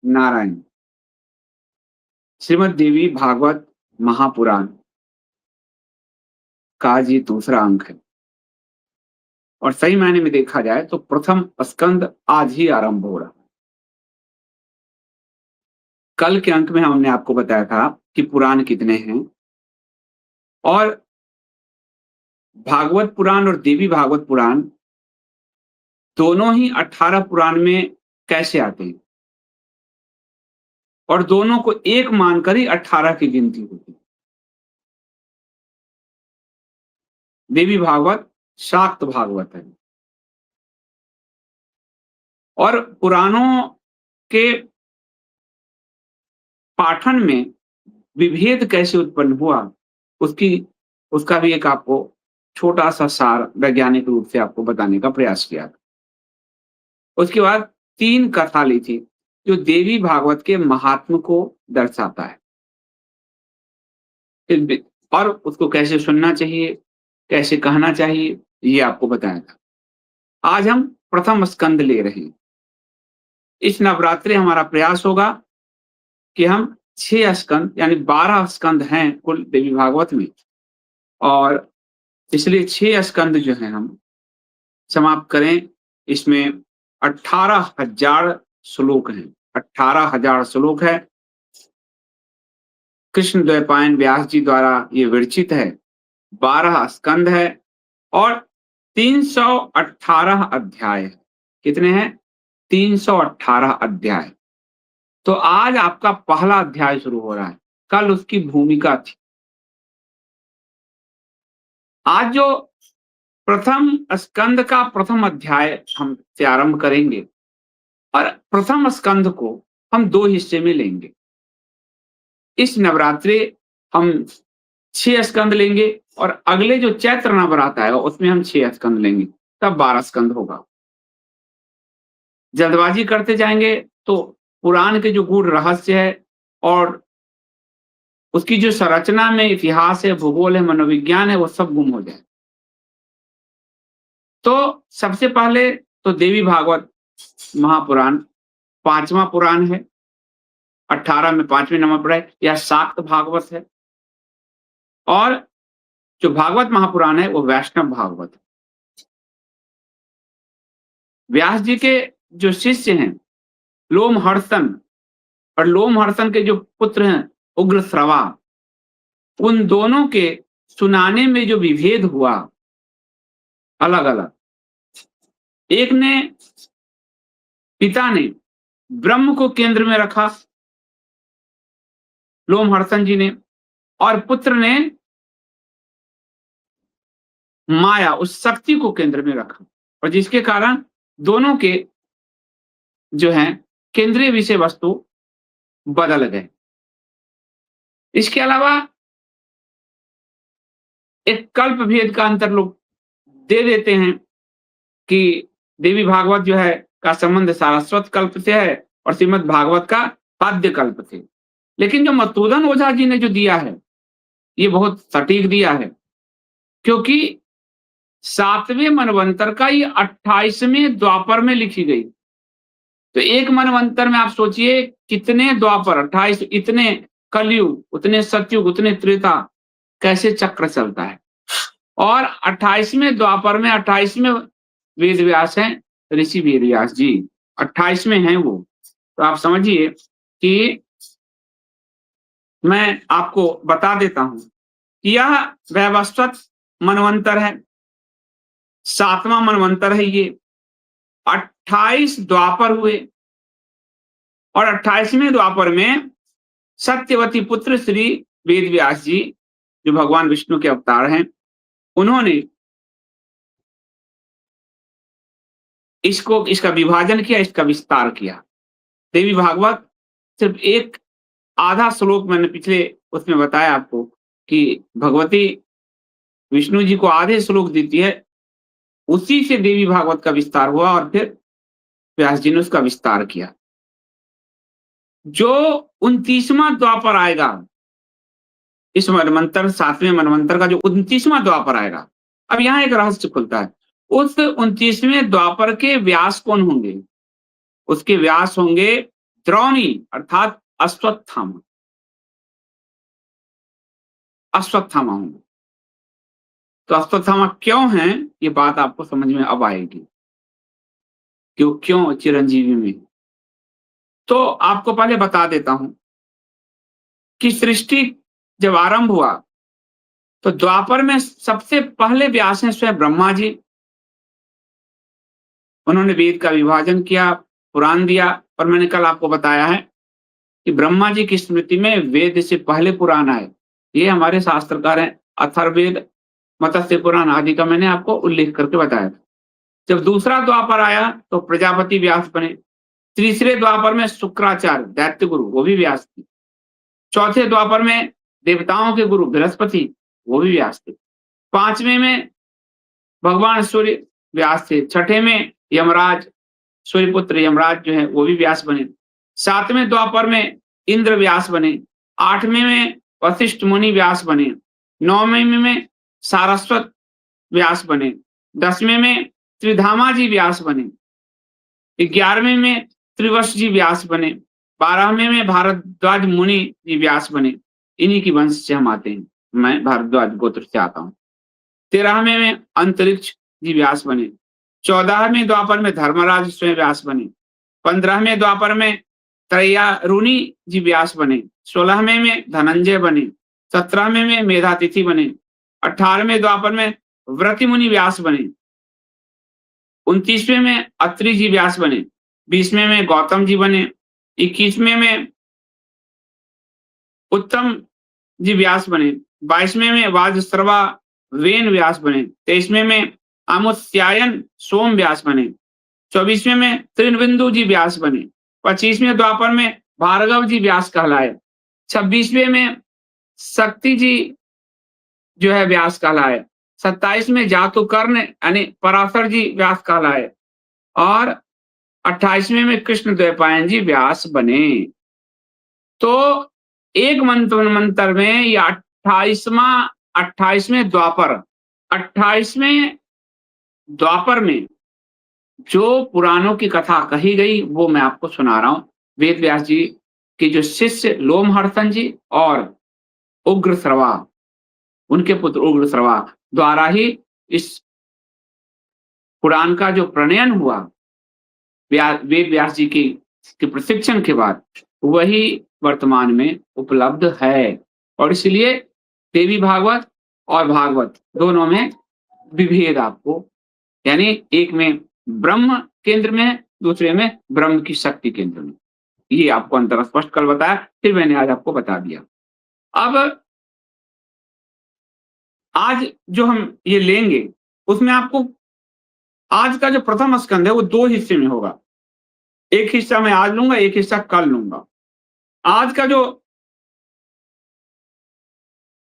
नारायण। श्रीमद् देवी भागवत महापुराण का ये दूसरा अंक है और सही मायने में देखा जाए तो प्रथम स्कंद आज ही आरंभ हो रहा है। कल के अंक में हमने आपको बताया था कि पुराण कितने हैं और भागवत पुराण और देवी भागवत पुराण दोनों ही 18 पुराण में कैसे आते हैं और दोनों को एक मानकर ही 18 की गिनती होती है। देवी भागवत शाक्त भागवत है और पुराणों के पाठन में विभेद कैसे उत्पन्न हुआ उसका भी एक आपको छोटा सा सार वैज्ञानिक रूप से आपको बताने का प्रयास किया था। उसके बाद 3 कथा ली थी जो देवी भागवत के महात्म को दर्शाता है और उसको कैसे सुनना चाहिए, कैसे कहना चाहिए, ये आपको बताया था। आज हम प्रथम स्कंद ले रहे हैं। इस नवरात्रि हमारा प्रयास होगा कि हम 6 स्कंद यानी 12 स्कंद हैं कुल देवी भागवत में और इसलिए 6 स्कंद जो हैं हम समाप्त करें। इसमें 18,000 श्लोक हैं, 18,000 श्लोक है। कृष्ण द्वैपायन व्यास जी द्वारा ये विरचित है। 12 स्कंद है और 318 अध्याय है। कितने हैं? 318 अध्याय। तो आज आपका पहला अध्याय शुरू हो रहा है। कल उसकी भूमिका थी। आज जो प्रथम स्कंद का प्रथम अध्याय हम से आरंभ करेंगे और प्रथम स्कंद को हम 2 हिस्से में लेंगे। इस नवरात्रि हम 6 स्कंद लेंगे और अगले जो चैत्र नवरात्र आएगा उसमें हम 6 स्कंद लेंगे, तब 12 स्कंद होगा। जल्दबाजी करते जाएंगे तो पुराण के जो गूढ़ रहस्य है और उसकी जो संरचना में इतिहास है, भूगोल है, मनोविज्ञान है, वो सब गुम हो जाए। तो सबसे पहले तो देवी भागवत महापुराण 5वां पुराण है। 18 में 5वें नंबर पर है। यह शाक्त भागवत है और जो भागवत महापुराण है वो वैष्णव भागवत है। व्यास जी के जो शिष्य हैं लोमहर्षण और लोमहर्षण के जो पुत्र हैं उग्रश्रवा, उन दोनों के सुनाने में जो विभेद हुआ अलग अलग, एक ने पिता ने ब्रह्म को केंद्र में रखा लोमहर्षण जी ने और पुत्र ने माया उस शक्ति को केंद्र में रखा और जिसके कारण दोनों के जो हैं केंद्रीय विषय वस्तु बदल गए। इसके अलावा एक कल्प भेद का अंतर लोग दे देते हैं कि देवी भागवत जो है का संबंध सारस्वत कल्प से है और श्रीमद् भागवत का पाद्य कल्प से। लेकिन जो मधुसूदन ओझा जी ने जो दिया है ये बहुत सटीक दिया है, क्योंकि 7वें मनवंतर का ये 28वें द्वापर में लिखी गई। तो एक मनवंतर में आप सोचिए कितने द्वापर, 28, इतने कलयुग, उतने सतयुग, उतने त्रेता, कैसे चक्र चलता है। और 28वें द्वापर में 28वें वेद व्यास हैं ऋषि वेद व्यास जी, 28वें हैं वो। तो आप समझिए कि मैं आपको बता देता हूं कि यह वैवस्वत मनवंतर है, 7वां मनवंतर है ये। 28 द्वापर हुए और 28वें द्वापर में सत्यवती पुत्र श्री वेद व्यास जी जो भगवान विष्णु के अवतार हैं, उन्होंने इसका विभाजन किया, इसका विस्तार किया। देवी भागवत सिर्फ एक आधा श्लोक मैंने पिछले उसमें बताया आपको कि भगवती विष्णु जी को आधे श्लोक देती है, उसी से देवी भागवत का विस्तार हुआ और फिर व्यास जी ने उसका विस्तार किया। जो 29वां द्वापर आएगा इस मनवंतर, 7वें मनवंतर का जो 29वां द्वापर आएगा, अब यहाँ एक रहस्य खुलता है। उस 29वें द्वापर के व्यास कौन होंगे? उसके व्यास होंगे द्रोणी अर्थात अश्वत्थामा, अश्वत्थामा हूँ। तो अश्वत्थामा क्यों हैं, ये बात आपको समझ में अब आएगी, क्यों चिरंजीवी में। तो आपको पहले बता देता हूँ कि सृष्टि जब आरंभ हुआ, तो द्वापर में सबसे पहले व्यास हैं स्वयं ब्रह्मा जी। उन्होंने वेद का विभाजन किया, पुराण दिया, और मैंने कल आपको बताया है कि ब्रह्मा जी की स्मृति में वेद से पहले पुराण आए। ये हमारे शास्त्रकार हैं, अथर्ववेद, मत्स्य पुराण आदि का मैंने आपको उल्लेख करके बताया था। जब दूसरा द्वापर आया तो प्रजापति व्यास बने। तीसरे द्वापर में शुक्राचार्य दैत्य गुरु, वो भी व्यास थे। चौथे द्वापर में देवताओं के गुरु बृहस्पति, वो भी व्यास थे। पांचवें में भगवान सूर्य व्यास थे। छठे में यमराज, सूर्यपुत्र यमराज जो है वो भी व्यास बने। सातवें द्वापर में इंद्र व्यास बने। आठवें में वशिष्ठ मुनि व्यास बने। नौवें में सारस्वत व्यास बने। 10वें में त्रिधामा जी व्यास बने। 11वें में त्रिवश जी व्यास बने। 12वें में भारद्वाज मुनि जी व्यास बने। इन्हीं की वंश से हम आते हैं, मैं भारद्वाज गोत्र से आता हूँ। 13वें में अंतरिक्ष जी व्यास बने। 14वें द्वापर में धर्मराज स्वयं व्यास बने। 15वें द्वापर में त्रयारुणी जी व्यास बने। 16वें में धनंजय बने। 17वें में मेधातिथि बने। 18वें द्वापर में व्रतिमुनि व्यास बने। 29वें में अत्रि जी व्यास बने। 20वें में गौतम जी बने। 21वें में उत्तम जी व्यास बने। 22वें में वाजश्रवा वेन व्यास बने। 23वें में आमुत्स्यायन सोम व्यास बने। 24वें में त्रिनबिंदु जी व्यास बने। 25वें द्वापर में भार्गव जी व्यास कहलाए। 26वें में शक्ति जी जो है व्यास कहलाए। 27 में जातुकर्ण यानी पराशर जी व्यास कहलाए। और 28वें में कृष्ण द्वैपायन जी व्यास बने। तो एक मंत्र में या 28वें द्वापर, 28वें द्वापर में जो पुराणों की कथा कही गई वो मैं आपको सुना रहा हूं। वेद व्यास जी के जो शिष्य लोमहर्षण जी और उग्रश्रवा, उनके पुत्र उग्रश्रवा द्वारा ही इस पुराण का जो प्रणयन हुआ वेद व्यास जी के प्रशिक्षण के बाद, वही वर्तमान में उपलब्ध है। और इसलिए देवी भागवत और भागवत दोनों में विभेद आपको, यानी एक में ब्रह्म केंद्र में है, दूसरे में ब्रह्म की शक्ति केंद्र में। ये आपको अंतर स्पष्ट कल बताया, फिर मैंने आज आपको बता दिया। अब आज जो हम ये लेंगे उसमें आपको आज का जो प्रथम स्कंद है वो 2 हिस्से में होगा। एक हिस्सा मैं आज लूंगा, एक हिस्सा कल लूंगा। आज का जो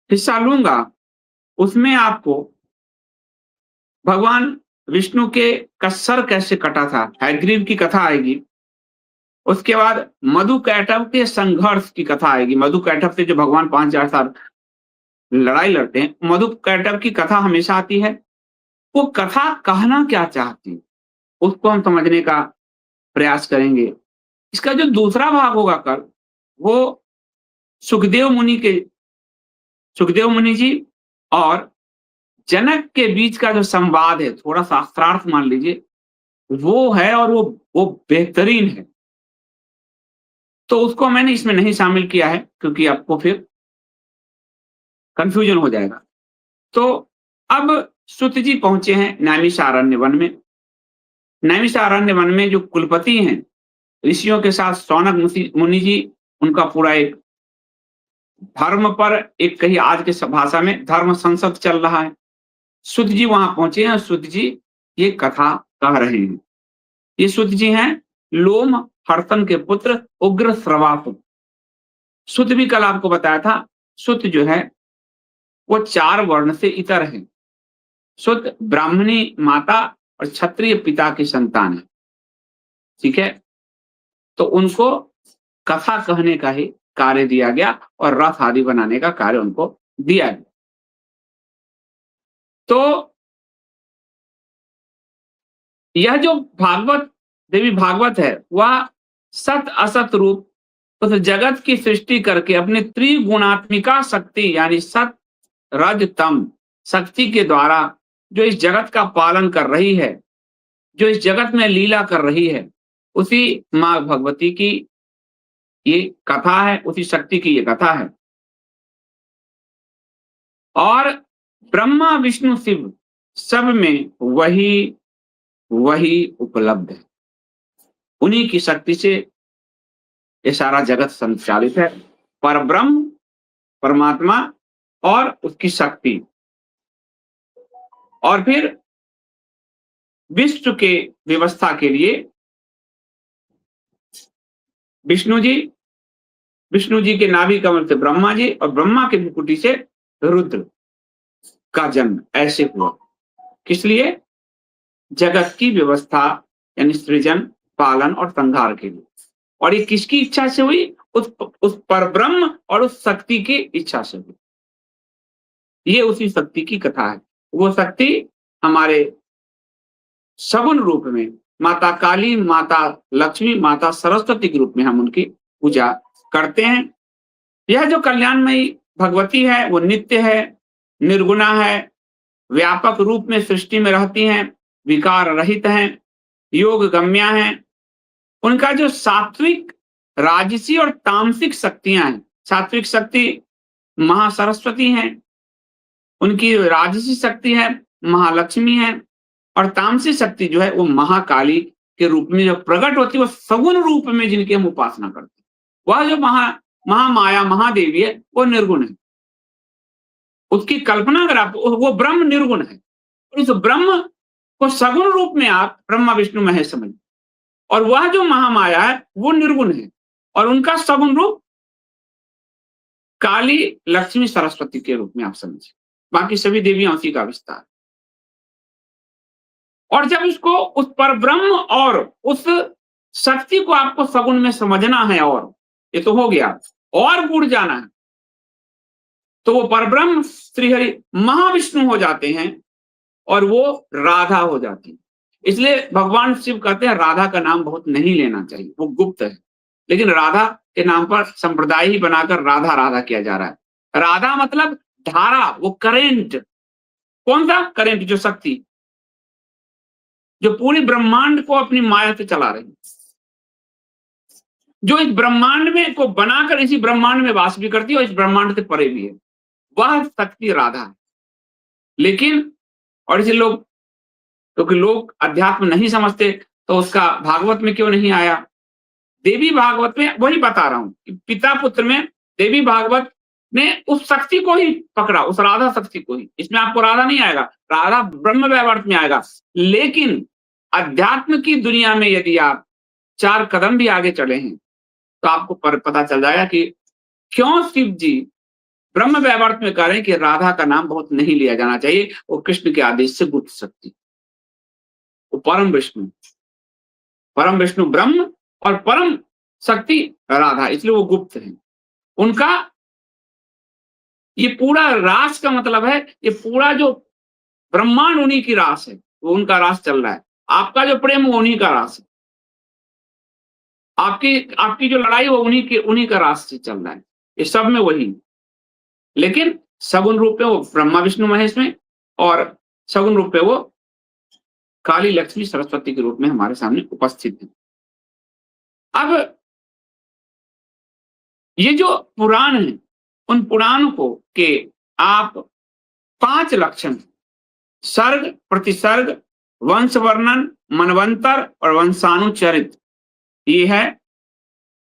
हिस्सा लूंगा उसमें आपको भगवान विष्णु के का सर कैसे कटा था, हयग्रीव की कथा आएगी। उसके बाद मधु कैटभ के संघर्ष की कथा आएगी। मधु कैटभ से जो भगवान 5000 साल लड़ाई लड़ते हैं, मधु कैटभ की कथा हमेशा आती है। वो कथा कहना क्या चाहती है उसको हम समझने का प्रयास करेंगे। इसका जो दूसरा भाग होगा कल, वो सुखदेव मुनि के, सुखदेव मुनि जी और जनक के बीच का जो संवाद है, थोड़ा शास्त्रार्थ मान लीजिए, वो है और वो बेहतरीन है। तो उसको मैंने इसमें नहीं शामिल किया है क्योंकि आपको फिर कंफ्यूजन हो जाएगा। तो अब सुत जी पहुंचे हैं नैमिषारण्य वन में। नैमिषारण्य वन में जो कुलपति हैं, ऋषियों के साथ सौनक मुनि जी, उनका पूरा एक धर्म पर एक कही आज के भाषा में धर्म संसद चल रहा है। सुत जी वहां पहुंचे हैं। सुत जी ये कथा कह रहे हैं। ये सुत जी हैं लोम हर्षण के पुत्र उग्र श्रवा। सुत भी कल आपको बताया था, सुत जो है वो 4 वर्ण से इतर है। सुत ब्राह्मणी माता और क्षत्रिय पिता की संतान है। ठीक है, तो उनको कथा कहने का ही कार्य दिया गया और रथ आदि बनाने का कार्य उनको दिया गया। तो यह जो भागवत देवी भागवत है वह सत असत रूप उस जगत की सृष्टि करके अपने त्रिगुणात्मिका शक्ति यानी सत रज तम शक्ति के द्वारा जो इस जगत का पालन कर रही है, जो इस जगत में लीला कर रही है, उसी माँ भगवती की ये कथा है, उसी शक्ति की ये कथा है। और ब्रह्मा विष्णु शिव सब में वही वही उपलब्ध है। उन्हीं की शक्ति से ये सारा जगत संचालित है। परब्रह्म परमात्मा और उसकी शक्ति, और फिर विश्व के व्यवस्था के लिए विष्णु जी के नाभि कमल से ब्रह्मा जी और ब्रह्मा के मुकुटी से रुद्र का जन्म ऐसे हुआ। किस लिए? जगत की व्यवस्था यानी सृजन, पालन और संहार के लिए। और ये किसकी इच्छा से हुई? उस परब्रह्म और उस शक्ति की इच्छा से हुई। ये उसी शक्ति की कथा है। वो शक्ति हमारे सगुण रूप में माता काली, माता लक्ष्मी, माता सरस्वती के रूप में हम उनकी पूजा करते हैं। यह जो कल्याणमयी भगवती है वो नित्य है, निर्गुणा है, व्यापक रूप में सृष्टि में रहती हैं, विकार रहित हैं, योग गम्या हैं। उनका जो सात्विक, राजसी और तामसिक शक्तियां हैं, सात्विक शक्ति महासरस्वती हैं, उनकी राजसी शक्ति है महालक्ष्मी है, और तामसिक शक्ति जो है वो महाकाली के रूप में जो प्रकट होती है, वो सगुण रूप में जिनकी हम उपासना करते हैं। वह जो महामाया महादेवी है वो निर्गुण है। उसकी कल्पना अगर आप, वो ब्रह्म निर्गुण है, और उस ब्रह्म को सगुण रूप में आप ब्रह्मा विष्णु महेश समझ, और वह जो महामाया है वो निर्गुण है, और उनका सगुण रूप काली लक्ष्मी सरस्वती के रूप में आप समझिए। बाकी सभी देवियां उसी का विस्तार। और जब उसको उस परब्रह्म और उस शक्ति को आपको सगुण में समझना है, और ये तो हो गया, और गुड़ जाना है, तो वो परब्रह्म श्रीहरि महाविष्णु हो जाते हैं और वो राधा हो जाती है। इसलिए भगवान शिव कहते हैं राधा का नाम बहुत नहीं लेना चाहिए, वो गुप्त है। लेकिन राधा के नाम पर संप्रदाय ही बनाकर राधा राधा किया जा रहा है। राधा मतलब धारा, वो करेंट। कौन सा करेंट? जो शक्ति जो पूरी ब्रह्मांड को अपनी माया से चला रही है, जो इस ब्रह्मांड में को बनाकर इसी ब्रह्मांड में वास भी करती है और इस ब्रह्मांड से परे भी है, वह शक्ति राधा है। लेकिन और इसे लोग, क्योंकि लोग अध्यात्म नहीं समझते, तो उसका भागवत में क्यों नहीं आया? देवी भागवत में वही बता रहा हूं कि पिता पुत्र में देवी भागवत ने उस शक्ति को ही पकड़ा, उस राधा शक्ति को ही। इसमें आपको राधा नहीं आएगा, राधा ब्रह्म वैवर्त में आएगा। लेकिन अध्यात्म की दुनिया में यदि आप 4 कदम भी आगे चले हैं तो आपको पता चल जाएगा कि क्यों शिव जी ब्रह्म वैवर्त में कह रहे हैं कि राधा का नाम बहुत नहीं लिया जाना चाहिए, वो कृष्ण के आदेश से गुप्त शक्ति, वो परम विष्णु ब्रह्म और परम शक्ति राधा, इसलिए वो गुप्त है। उनका ये पूरा रास का मतलब है, ये पूरा जो ब्रह्मांड उन्हीं की रास है, वो उनका रास चल रहा है। आपका जो प्रेम वो उन्हीं का रास है, आपकी जो लड़ाई वो उन्हीं का रास से चल रहा है। ये सब में वही, लेकिन सगुण रूप में वो ब्रह्मा विष्णु महेश में, और सगुण रूप में वो काली लक्ष्मी सरस्वती के रूप में हमारे सामने उपस्थित है। अब ये जो पुराण है, उन पुराणों को के आप 5 लक्षण, सर्ग, प्रतिसर्ग, वंश वर्णन, मनवंतर और वंशानुचरित, ये है।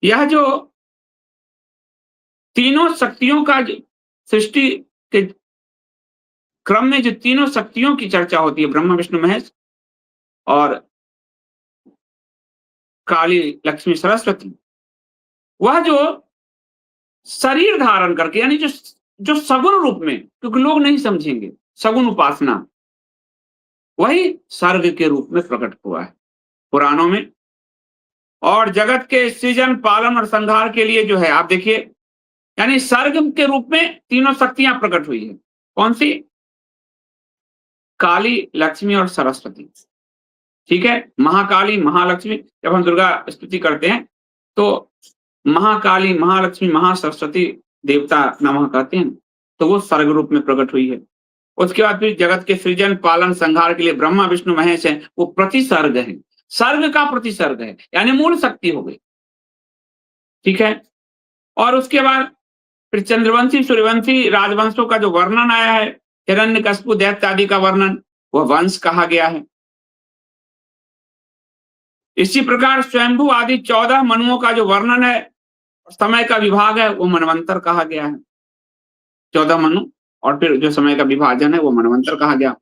यह जो तीनों शक्तियों का सृष्टि के क्रम में जो तीनों शक्तियों की चर्चा होती है, ब्रह्मा विष्णु महेश और काली लक्ष्मी सरस्वती, वह जो शरीर धारण करके, यानी जो सगुण रूप में, क्योंकि लोग नहीं समझेंगे, सगुण उपासना, वही सर्ग के रूप में प्रकट हुआ है पुराणों में। और जगत के सृजन, पालन और संहार के लिए जो है, आप देखिए, यानी सर्ग के रूप में तीनों शक्तियां प्रकट हुई है। कौन सी? काली, लक्ष्मी और सरस्वती। ठीक है, महाकाली, महालक्ष्मी, जब हम दुर्गा स्तुति करते हैं तो महाकाली, महालक्ष्मी, महासरस्वती देवता नमः कहते हैं, तो वो सर्ग रूप में प्रकट हुई है। उसके बाद फिर जगत के सृजन, पालन, संहार के लिए ब्रह्मा, विष्णु, महेश हैं, वो प्रतिसर्ग हैं। सर्ग का प्रतिसर्ग है, यानी मूल शक्ति हो गई। ठीक है? और उसके बाद फिर चंद्रवंशी, सूर्यवंशी राजवंशों का जो वर्णन आया है, हिरण्यकशिपु, दैत्य आदि का वर्णन, वह वंश कहा गया है। इसी प्रकार स्वयंभू आदि 14 मनुओं का जो वर्णन है, समय का विभाग है, वो मनवंतर कहा गया है। 14 मनु और फिर जो समय का विभाजन है, वो मनवंतर कहा गया।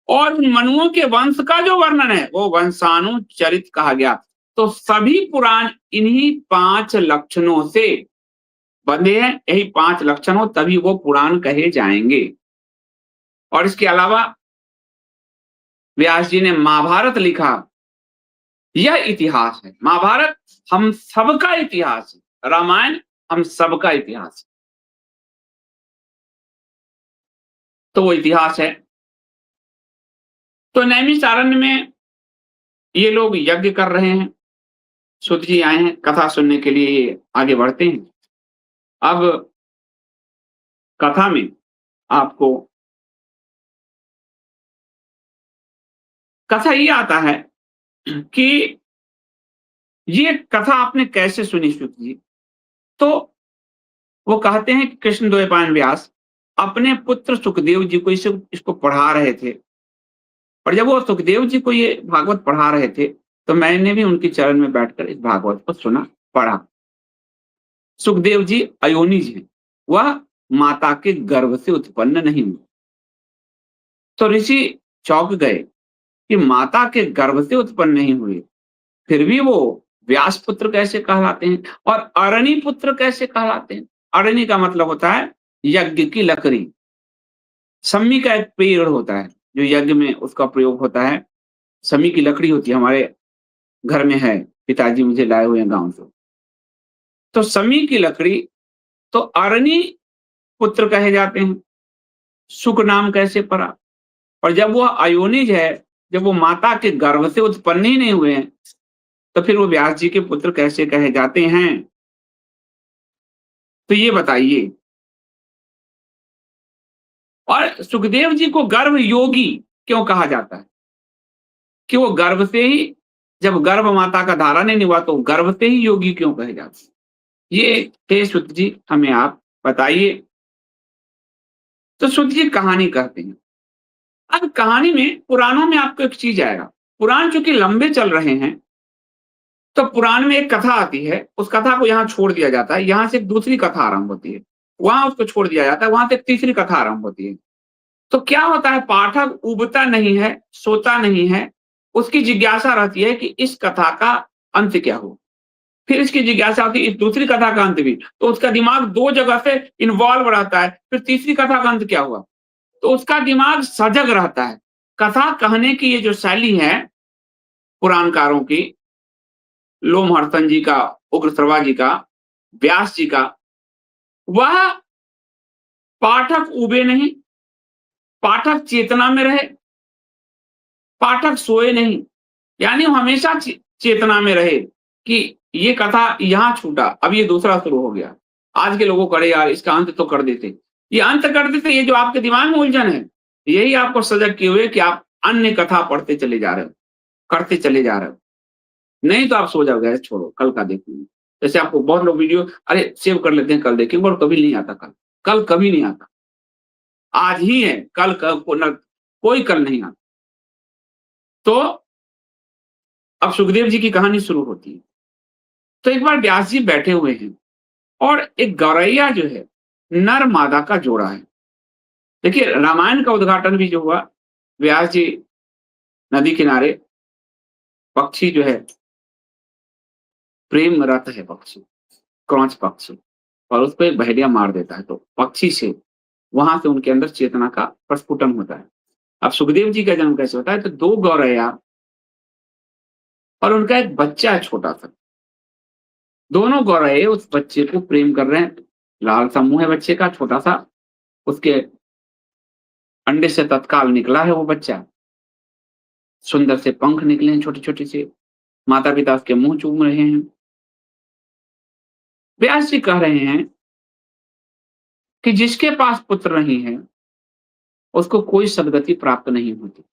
और उन मनुओं के वंश का जो वर्णन है, वो वंशानुचरित कहा गया। तो सभी पुराण इन्हीं 5 लक्षणों से बंधे हैं। यही 5 लक्षण हो तभी वो पुराण कहे जाएंगे। और इसके अलावा व्यास जी ने महाभारत लिखा, यह इतिहास है। महाभारत हम सबका इतिहास है, रामायण हम सबका इतिहास है। तो वो इतिहास है। तो नैमिषारण्य में ये लोग यज्ञ कर रहे हैं। सूत जी आए हैं कथा सुनने के लिए, आगे बढ़ते हैं। अब कथा में आपको कथा ये आता है कि ये कथा आपने कैसे सुनी सूत जी? तो वो कहते हैं कि कृष्णद्वैपायन व्यास अपने पुत्र सुखदेव जी को इसको पढ़ा रहे थे। और जब वो सुखदेव जी को ये भागवत पढ़ा रहे थे, तो मैंने भी उनके चरण में बैठकर इस भागवत को सुना, पढ़ा। सुखदेव जी अयोनिज हैं, वह माता के गर्भ से उत्पन्न नहीं हुए। तो ऋषि चौंक गए कि माता के गर्भ से उत्पन्न नहीं हुए, फिर भी वो व्यास पुत्र कैसे कहलाते हैं और अरणी पुत्र कैसे कहलाते हैं? अरणी का मतलब होता है यज्ञ की लकड़ी। सम्मी का एक पेड़ होता है जो यज्ञ में उसका प्रयोग होता है। सम्मी की लकड़ी होती है, हमारे घर में है, पिताजी मुझे लाए हुए हैं गांव से। तो सम्मी की लकड़ी, तो अरणी पुत्र कहे जाते हैं। सुख नाम कैसे पड़ा? और जब वो अयोनिज है, जब वो माता के गर्भ से उत्पन्न ही नहीं हुए हैं, तो फिर वो व्यास जी के पुत्र कैसे कहे जाते हैं? तो ये बताइए। और सुखदेव जी को गर्भ योगी क्यों कहा जाता है? कि वो गर्भ से ही, जब गर्भ माता का धारण नहीं हुआ तो गर्भ से ही योगी क्यों कहे जाते हैं? ये हे सुत जी हमें आप बताइए। तो सुत जी कहानी कहते हैं। अब कहानी में, पुराणों में आपको एक चीज आएगा। पुराण चूंकि लंबे चल रहे हैं, तो पुराण में एक कथा आती है, उस कथा को यहाँ छोड़ दिया जाता है, यहाँ से एक दूसरी कथा आरंभ होती है, वहां उसको छोड़ दिया जाता है, वहां से एक तीसरी कथा आरंभ होती है। तो क्या होता है, पाठक उबता नहीं है, सोता नहीं है, उसकी जिज्ञासा रहती है कि इस कथा का अंत क्या हो। फिर इसकी जिज्ञासा होती है इस दूसरी कथा का अंत भी, तो उसका दिमाग 2 जगह से इन्वॉल्व रहता है। फिर तीसरी कथा का अंत क्या हुआ, तो उसका दिमाग सजग रहता है। कथा कहने की ये जो शैली है पुराणकारों की, लोमहर्षण जी का, उग्रश्रवा जी का, व्यास जी का, वह पाठक उबे नहीं, पाठक चेतना में रहे, पाठक सोए नहीं, यानी वो हमेशा चेतना में रहे कि ये कथा यहाँ छूटा, अब ये दूसरा शुरू हो गया। आज के लोगों करे यार इसका अंत तो कर देते, ये अंत कर देते। ये जो आपके दिमाग में उलझन है, यही आपको सजग किए हुए कि आप अन्य कथा पढ़ते चले जा रहे हो, करते चले जा रहे हो। नहीं तो आप सो जाओगे, छोड़ो कल का देखेंगे। जैसे आपको बहुत लोग वीडियो अरे सेव कर लेते हैं, कल देखेंगे, और कभी नहीं आता। कल कल कभी नहीं आता, आज ही है, कल कोई कल नहीं आता। तो अब सुखदेव जी की कहानी शुरू होती है। तो एक बार व्यास जी बैठे हुए हैं और एक गौरैया जो है, नर मादा का जोड़ा है। देखिए रामायण का उद्घाटन भी जो हुआ, व्यास जी नदी किनारे, पक्षी जो है, प्रेम रत है पक्षी, क्रौच पक्षी, और उसको एक बहेलिया मार देता है, तो पक्षी से वहां से उनके अंदर चेतना का प्रस्फुटन होता है। अब सुखदेव जी का जन्म कैसे होता है, तो 2 गौरैया और उनका एक बच्चा है छोटा सा। दोनों गौरैया उस बच्चे को प्रेम कर रहे हैं। लाल सा मुंह है बच्चे का, छोटा सा, उसके अंडे से तत्काल निकला है वो बच्चा, सुंदर से पंख निकले हैं छोटे छोटे से, माता पिता उसके मुंह चूम रहे हैं। व्यास जी कह रहे हैं कि जिसके पास पुत्र नहीं है, उसको कोई सद्गति प्राप्त नहीं होती।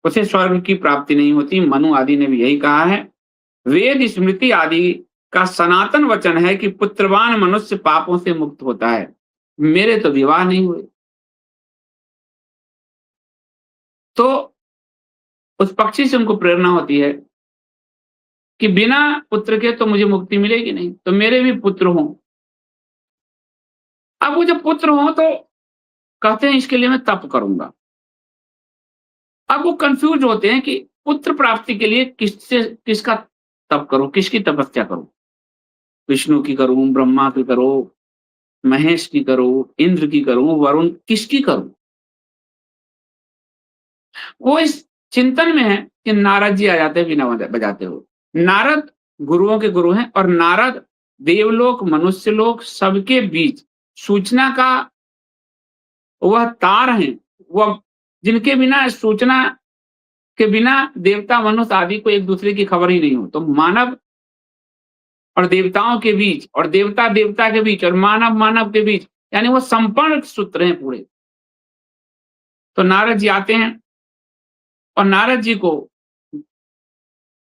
उसे स्वर्ग की प्राप्ति नहीं होती। मनु आदि ने भी यही कहा है। वेद स्मृति आदि का सनातन वचन है कि पुत्रवान मनुष्य पापों से मुक्त होता है। मेरे तो विवाह नहीं हुए। तो उस पक्षी से उनको प्रेरणा होती है कि बिना पुत्र के तो मुझे मुक्ति मिलेगी नहीं, तो मेरे भी पुत्र हों। अब वो जब पुत्र हों तो कहते हैं इसके लिए मैं तप करूँगा। अब वो कन्फ्यूज़ होते हैं कि पुत्र प्राप्ति के लिए किसका तप करूँ, किसकी तपस्या करूँ? विष्णु की करूँ, ब्रह्मा की करूँ, महेश की करूँ, इंद्र की करूँ, वरुण किसकी करूँ? वो इस चिंतन में है कि नारद जी आ जाते हैं वीणा बजाते हुए। नारद गुरुओं के गुरु हैं और नारद देवलोक, मनुष्यलोक सबके बीच सूचना का वह तार हैं, वह जिनके बिना सूचना के बिना देवता, मनुष्य आदि को एक-दूसरे की खबर ही नहीं हो। तो मानव और देवताओं के बीच और देवता-देवता के बीच और मानव-मानव के बीच यानी वो संपर्क सूत्र हैं पूरे। तो नारद जी आते हैं और नारद जी को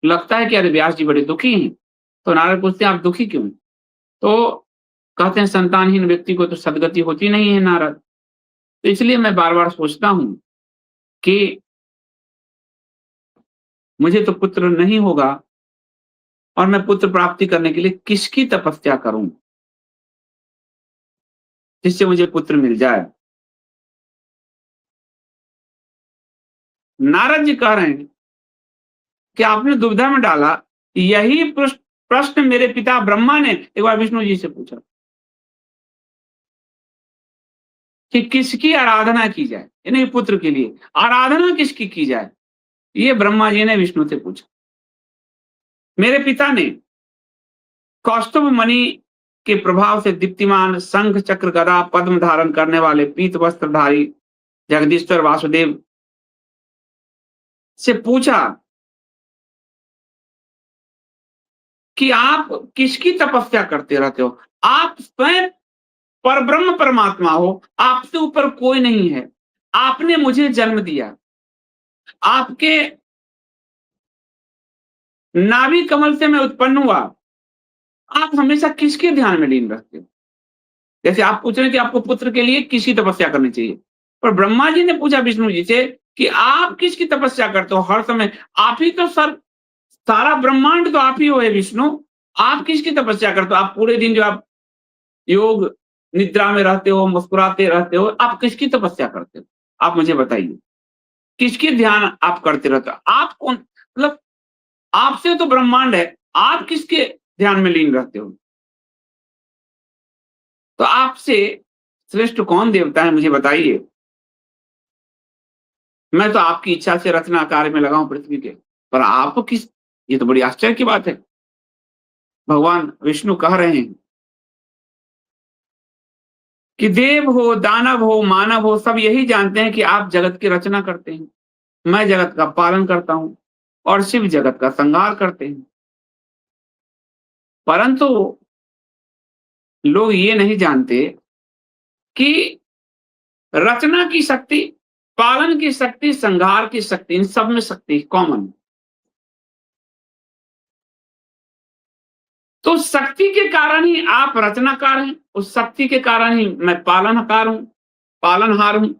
लगता है कि अरे व्यास जी बड़े दुखी हैं। तो नारद पूछते हैं आप दुखी क्यों? तो कहते हैं संतानहीन व्यक्ति को तो सद्गति होती नहीं है नारद। तो इसलिए मैं बार-बार सोचता हूँ कि मुझे तो पुत्र नहीं होगा और मैं पुत्र प्राप्ति करने के लिए किसकी तपस्या करूँ? जिससे मुझे पुत्र मिल जाए। नारद जी कह रहे हैं कि आपने दुविधा में डाला। यही प्रश्न मेरे पिता ब्रह्मा ने एक बार विष्णु जी से पूछा कि किसकी आराधना की जाए? यानी पुत्र के लिए आराधना किसकी की जाए? ये ब्रह्मा जी ने विष्णु से पूछा। मेरे पिता ने कौस्तुभ मणि के प्रभाव से दीप्तिमान शंख, चक्र, गदा, पद्म धारण करने वाले पीत वस्त्रधारी जगदीश्वर वासुदेव से पूछा कि आप किसकी तपस्या करते रहते हो? आप स्वयं परब्रह्म परमात्मा हो, आपसे ऊपर कोई नहीं है। आपने मुझे जन्म दिया। आपके नाभि कमल से मैं उत्पन्न हुआ। आप हमेशा किसके ध्यान में लीन रहते हो? जैसे आप पूछ रहे हैं कि आपको पुत्र के लिए किसकी तपस्या करनी चाहिए। पर ब्रह्मा जी ने पूछा विष्णु जी से कि आप किसकी तपस्या करते हो हर समय? आप ही तो सारा ब्रह्मांड तो आप ही हो हे विष्णु। आप किसकी तपस्या करते हो? आप पूरे दिन जो आप योग निद्रा में रहते हो, मुस्कुराते रहते हो, आप किसकी तपस्या करते हो? आप मुझे बताइए। किसकी ध्यान आप करते रहते हो? आप कौन मतलब आपसे तो ब्रह्मांड है, आप किसके ध्यान में लीन रहते हो? तो आपसे श्रेष्ठ कौन देवता है मुझे बताइए? मैं तो आपकी इच्छा से रचना कार्य में लगा हूँ पृथ्वी के, पर आप किस ये तो बड़ी आश्चर्य की बात है। भगवान विष्णु कह रहे हैं कि देव हो, दानव हो, मानव हो, सब यही जानते हैं कि आप जगत की रचना करते हैं। मैं जगत का पालन करता हूँ और शिव जगत का संहार करते हैं। परंतु लोग ये नहीं जानते कि रचना की शक्ति, पालन की शक्ति, संहार की शक्ति, इन सब में शक्ति कॉमन। तो शक्ति के कारण ही आप रचनाकार हैं, उस शक्ति के कारण ही मैं पालनहार हूं, पालनहार हूं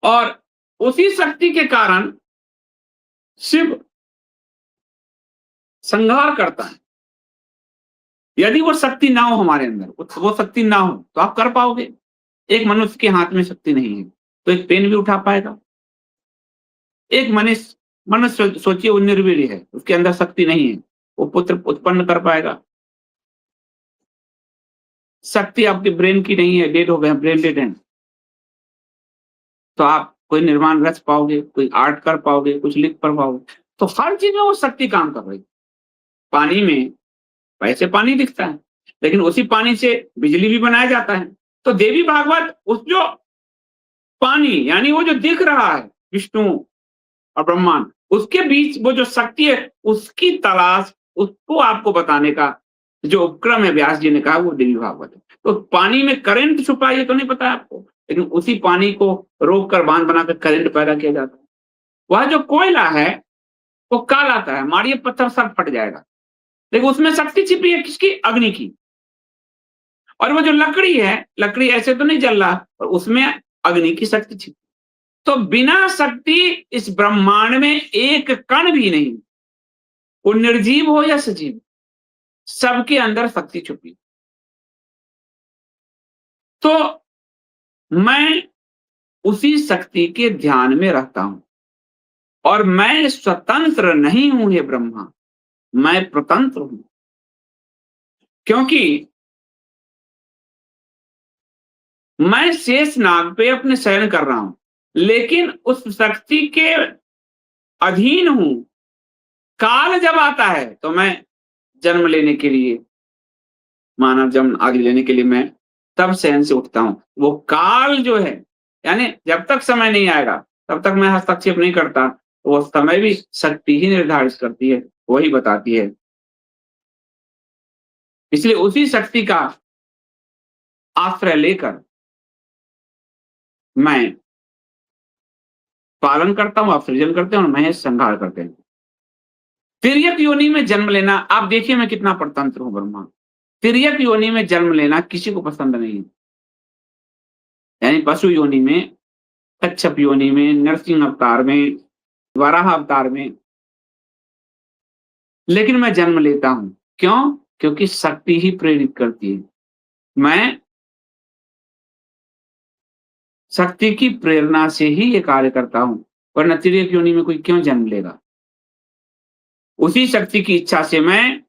और उसी शक्ति के कारण शिव संहार करता है। यदि वो शक्ति ना हो हमारे अंदर, वो शक्ति ना हो तो आप कर पाओगे? एक मनुष्य के हाथ में शक्ति नहीं है, तो एक पेन भी उठा पाएगा? एक मनुष्य सोचिए वो निर्वीर्य है, उसके अंदर शक्ति नहीं है, वो पुत्र उत्पन्न कर पाएगा? शक्ति आपके ब्रेन की नहीं है, डेड हो गए हैं, ब्रेन डेड हैं। तो आप कोई निर्माण रच पाओगे, कोई आर्ट कर पाओगे, कुछ लिख पढ़ पाओगे? तो हर चीज़ में वो शक्ति काम कर रही है। पानी में वैसे पानी दिखता है, लेकिन उसी पानी से बिजली भी बनाया जाता है। तो देवी भागवत उस जो पानी यानी वो जो दिख रहा है विष्णु और ब्रह्मांड, उसके बीच वो जो शक्ति है, उसकी तलाश उसको आपको बताने का जो उपक्रम है व्यास जी ने कहा वो देवी भागवत है। तो पानी में करंट छुपा है ये तो नहीं पता आपको, लेकिन उसी पानी को रोक कर बांध बनाकर करंट पैदा किया जाता है। वह जो कोयला है वो काल आता है, मारिए पत्थर सब फट जाएगा, लेकिन उसमें शक्ति छिपी है किसकी? अग्नि की। और वो जो लकड़ी है, लकड़ी ऐसे तो नहीं जल रहा, और उसमें अग्नि की शक्ति छिपी। तो बिना शक्ति इस ब्रह्मांड में एक कण भी नहीं, वो निर्जीव हो या सजीव, सबके अंदर शक्ति छुपी। तो मैं उसी शक्ति के ध्यान में रहता हूं, और मैं स्वतंत्र नहीं हूं हे ब्रह्मा, मैं प्रतंत्र हूं। क्योंकि मैं शेष नाग पे अपने शयन कर रहा हूं, लेकिन उस शक्ति के अधीन हूं। काल जब आता है तो मैं जन्म लेने के लिए, मानव जन्म आदि लेने के लिए मैं तब शयन से उठता हूं। वो काल जो है, यानी जब तक समय नहीं आएगा तब तक मैं हस्तक्षेप नहीं करता, वो समय भी शक्ति ही निर्धारित करती है, वही बताती है। इसलिए उसी शक्ति का आश्रय लेकर मैं पालन करता हूं, आप सृजन करते हैं और मैं संहार करते हैं। तिर्यक योनि में जन्म लेना, आप देखिए मैं कितना परतंत्र हूं ब्रह्मा। तिर्यक योनि में जन्म लेना किसी को पसंद नहीं है, यानी पशु योनि में, कच्छप योनि में, नरसिंह अवतार में, वराह अवतार में, लेकिन मैं जन्म लेता हूं। क्यों? क्योंकि शक्ति ही प्रेरित करती है। मैं शक्ति की प्रेरणा से ही ये कार्य करता हूं, वरना तिर्यक योनि में कोई क्यों जन्म लेगा? उसी शक्ति की इच्छा से मैं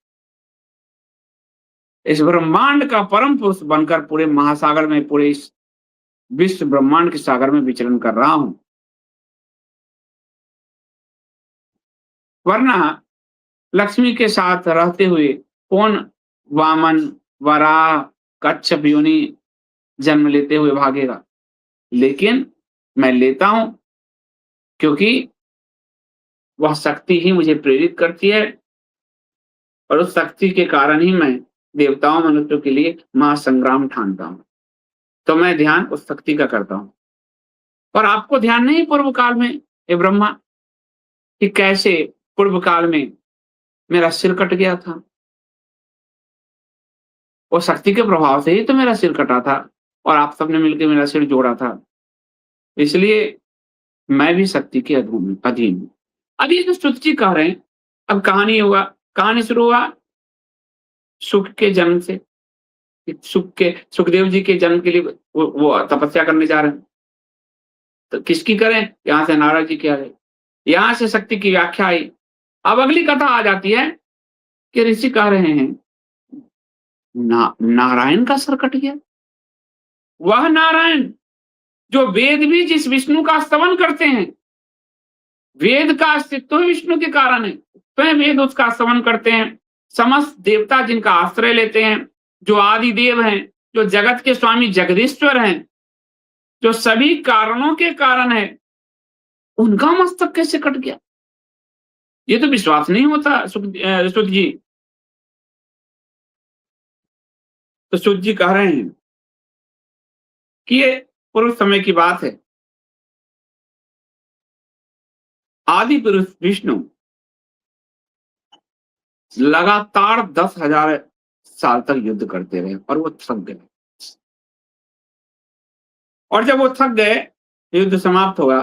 इस ब्रह्मांड का परम पुरुष बनकर पूरे महासागर में, पूरे इस विश्व ब्रह्मांड के सागर में विचरण कर रहा हूं। वरना लक्ष्मी के साथ रहते हुए कौन वामन, वराह, कच्छप योनि जन्म लेते हुए भागेगा? लेकिन मैं लेता हूं क्योंकि वह शक्ति ही मुझे प्रेरित करती है, और उस शक्ति के कारण ही मैं देवताओं मनुष्यों के लिए महासंग्राम ठानता हूं। तो मैं ध्यान उस शक्ति का करता हूं। और आपको ध्यान नहीं पूर्व काल में, हे ब्रह्मा, कि कैसे पूर्व काल में मेरा सिर कट गया था? वो शक्ति के प्रभाव से ही तो मेरा सिर कटा था, और आप सबने मिलकर मेरा सिर जोड़ा था। इसलिए मैं भी शक्ति के अधीन हूं। अब ये जो सुत जी कह रहे हैं, अब कहानी हुआ, कहानी शुरू हुआ सुख के जन्म से। सुखदेव जी के जन्म के लिए वो तपस्या करने जा रहे हैं, तो किसकी करें? यहाँ से नारद जी की आ गई, यहाँ से शक्ति की व्याख्या आई। अब अगली कथा आ जाती है कि ऋषि कह रहे हैं नारायण का सर कट गया। वह नारायण जो वेद भी जिस विष्णु का स्तवन करते हैं, वेद का अस्तित्व विष्णु के कारण है, स्वयं वेद उसका स्तवन करते हैं। समस्त देवता जिनका आश्रय लेते हैं, जो आदि देव हैं, जो जगत के स्वामी जगदीश्वर हैं, जो सभी कारणों के कारण है, उनका मस्तक कैसे कट गया? ये तो विश्वास नहीं होता सुत जी। तो सुत जी कह रहे हैं कि ये पूर्व समय की बात है। आदि पुरुष विष्णु लगातार 10,000 साल तक युद्ध करते रहे और वो थक गए। और जब वो थक गए, युद्ध समाप्त होगा,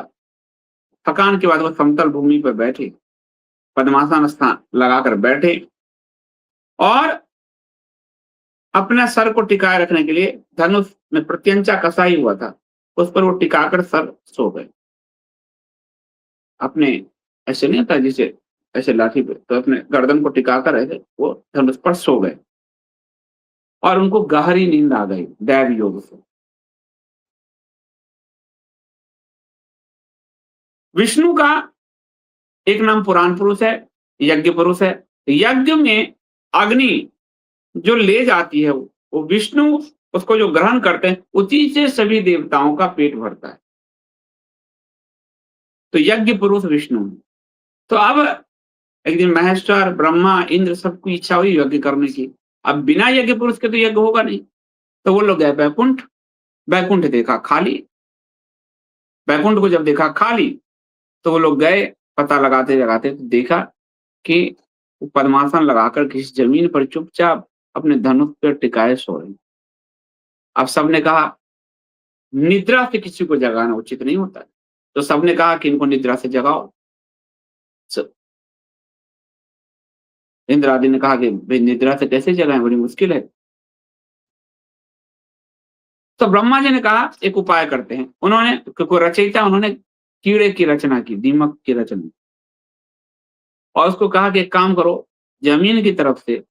थकान के बाद वो समतल भूमि पर बैठे, पद्मासन स्थान लगाकर बैठे, और अपना सर को टिकाए रखने के लिए धनुष में प्रत्यंचा कसा ही हुआ था, उस पर वो टिकाकर सर सो गए। अपने ऐसे नहीं होता जिसे ऐसे लाठी पे, तो अपने गर्दन को टिकाकर ऐसे वो धनुष पर सो गए, और उनको गहरी नींद आ गई दैव योग से। विष्णु का एक नाम पुराण पुरुष है, यज्ञ पुरुष है। यज्ञ में अग्नि जो ले जाती है, वो विष्णु उसको जो ग्रहण करते हैं, उसी से सभी देवताओं का पेट भरता है। तो यज्ञ पुरुष विष्णु है। तो अब एक दिन महेश्वर, ब्रह्मा, इंद्र सबकी इच्छा हुई यज्ञ करने की। अब बिना यज्ञ पुरुष के तो यज्ञ होगा नहीं। तो वो लोग गए बैकुंठ, बैकुंठ देखा खाली। बैकुंठ को जब देखा खाली, तो वो लोग गए पता लगाते-लगाते, तो देखा कि वो पद्मासन लगाकर किसी ज़मीन पर चुपचाप अपने धनुष पे टिकाए सो रहे हैं। अब सबने कहा निद्रा से किसी को जगाना उचित नहीं होता है। तो सबने कहा कि इनको निद्रा से जगाओ। स इंद्र आदि ने कहा कि भई निद्रा से कैसे जगाएँ, बड़ी मुश्किल है। तो ब्रह्मा जी ने कहा एक उपाय करते हैं। उन्होंने कोई रचयिता उन्होंने कीड़े की रचना की, दीमक की रचना और उसको कहा कि एक काम करो, ज़मीन की तरफ से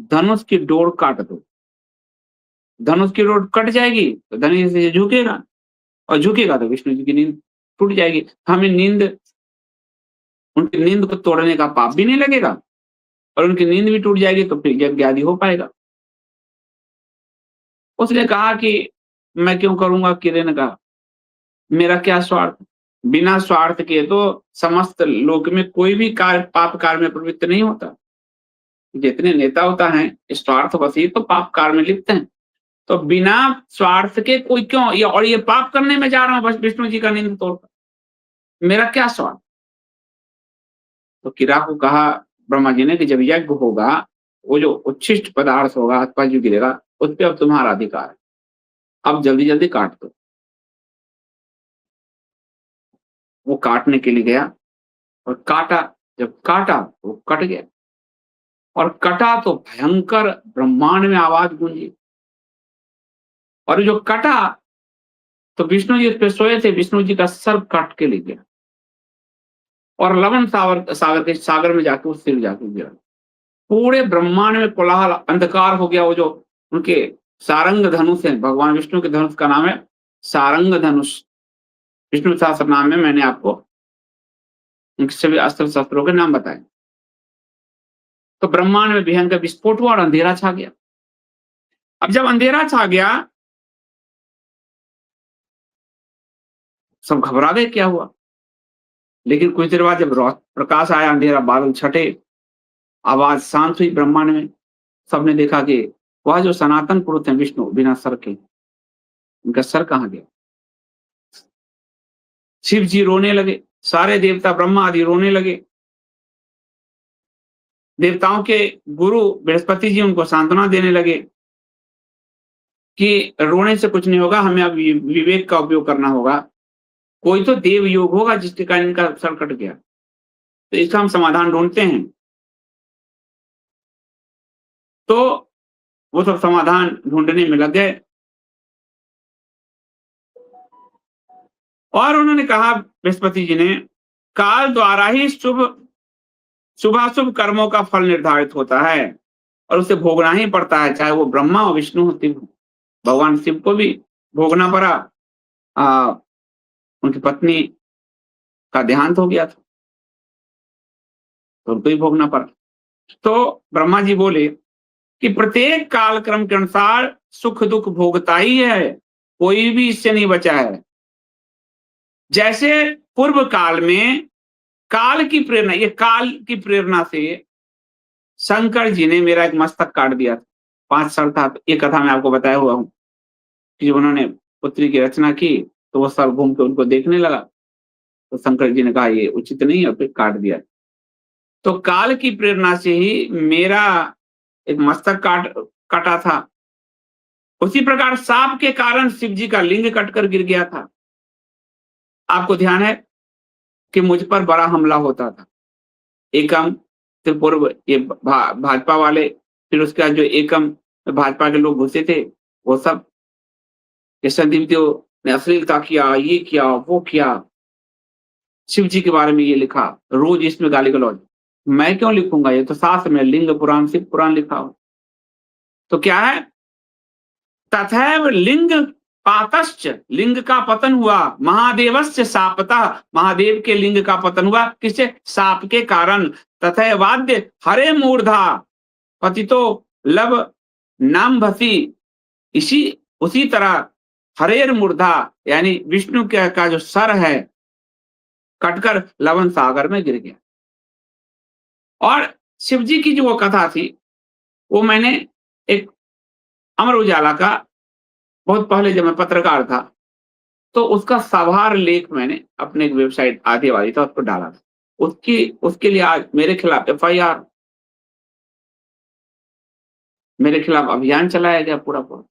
धनुष की डोर काट दो। धनुष की डोर कट जाएगी, तो धनुष से झुकेगा और झुकेगा तो विष्णु जी की नींद टूट जाएगी। हमें नींद उनकी नींद को तोड़ने का पाप भी नहीं लगेगा और उनकी नींद भी टूट जाएगी तो फिर यज्ञ आदि हो पाएगा। उसने कहा कि मैं क्यों करूँगा? कीड़े ने कहा, मेरा क्या स्वार्थ? बिना स्वार्थ के तो समस्त लोक में कोई भी कार्य पाप कार्य में प्रवृत्त नहीं होता। जितने नेता होता हैं, स्वार्थवश ही तो पाप कार्य में लिप्त हैं। तो बिना स्वार्थ के कोई क्यों ये पाप करने में जा रहा हूँ बस विष्णु जी का नींद तोड़कर, मेरा क्या स्वार्थ? तो कीड़ा को कहा ब्रह्मा जी ने कि जब यज्ञ होगा, वो जो उच्छिष्ट पदार्थ होगा आस-पास जो गिरेगा, उस पे अब तुम्हारा अधिकार है। अब जल्दी-जल्दी काट दो। वो काटने के लिए गया और काटा, जब काटा वो कट गया और कटा तो भयंकर ब्रह्मांड में आवाज गूंजी और जो कटा तो विष्णु जी उस पे सोए थे, विष्णु जी का सर काट के ले गया और लवण सागर में जाके वो सिर जाके गिरा। पूरे ब्रह्मांड में कोलाहल अंधकार हो गया। वो जो उनके सारंग धनुष है, भगवान विष्णु के धनुष का नाम है सारंग धनुष। विष्णु सहस्त्र नाम में मैंने आपको उनके सभी अस्त्र शस्त्रों के नाम बताए। तो ब्रह्मांड में भयंकर विस्फोट हुआ और अंधेरा छा गया। अब जब अंधेरा छा गया, सब घबरा गए क्या हुआ। लेकिन कुछ देर बाद जब प्रकाश आया, अंधेरा बादल छटे, आवाज शांत हुई ब्रह्मांड में। सबने देखा कि वह जो सनातन पुरुष है विष्णु बिना सर के, उनका सर कहाँ गया। शिव जी रोने लगे, सारे देवता ब्रह्मा आदि रोने लगे। देवताओं के गुरु बृहस्पति जी उनको सांत्वना देने लगे कि रोने से कुछ नहीं होगा, हमें अब विवेक का उपयोग करना होगा। कोई तो देव योग होगा जिसके कारण इनका सर कट गया, तो इसका हम समाधान ढूंढते हैं। तो वो सब समाधान ढूंढने में लग गए और उन्होंने कहा बृहस्पति जी ने, काल द्वारा ही शुभाशुभ कर्मों का फल निर्धारित होता है और उसे भोगना ही पड़ता है, चाहे वो ब्रह्मा हो विष्णु हो शिव हो। भगवान शिव को भी भोगना पड़ा। उनकी पत्नी का देहांत हो गया था तो उनको ही भोगना पड़ा। तो ब्रह्मा जी बोले कि प्रत्येक कालक्रम के अनुसार सुख दुख भोगता ही है, कोई भी इससे नहीं बचा है। जैसे पूर्व काल में काल की प्रेरणा, ये काल की प्रेरणा से शंकर जी ने मेरा एक मस्तक काट दिया था। 5 सर था, ये कथा मैं आपको बताया हुआ हूँ कि जब उन्होंने पुत्री की रचना की तो वो सर घूम के उनको देखने लगा, तो शंकर जी ने कहा ये उचित नहीं है, फिर काट दिया। तो काल की प्रेरणा से ही मेरा एक मस्तक काटा था। उसी प्रकार साप के कारण शिव जी का लिंग कटकर गिर गया था। आपको ध्यान है कि मुझ पर बड़ा हमला होता था। एकम से पूर्व ये भाजपा वाले, फिर उसके बाद जो एकम भाजपा के लोग घुसे थे, वो सब ये संदीप देव ने अश्लीलता किया, ये किया, वो किया, शिव जी के बारे में ये लिखा, रोज इसमें गाली गलौज। मैं क्यों लिखूंगा? ये तो शास्त्र में लिंग पुराण शिव पुराण लिखा हो। तो क्या है, तथैव लिंग पातश्च, लिंग का पतन हुआ, महादेवस्य शापतः, महादेव के लिंग का पतन हुआ, किससे? शाप के कारण। तथैवाद्य हरे मूर्धा पतितो लब नामभसी, इसी उसी तरह हरेर मूर्धा यानी विष्णु का जो सर है कटकर लवण सागर में गिर गया। और शिव जी की जो वो कथा थी वो मैंने एक अमर उजाला का, बहुत पहले जब मैं पत्रकार था, तो उसका साभार लेख मैंने अपने एक वेबसाइट आदिवासी था, उस पर डाला था। उसकी उसके लिए आज मेरे खिलाफ एफआईआर, मेरे खिलाफ अभियान चलाया गया पूरा-पूरा।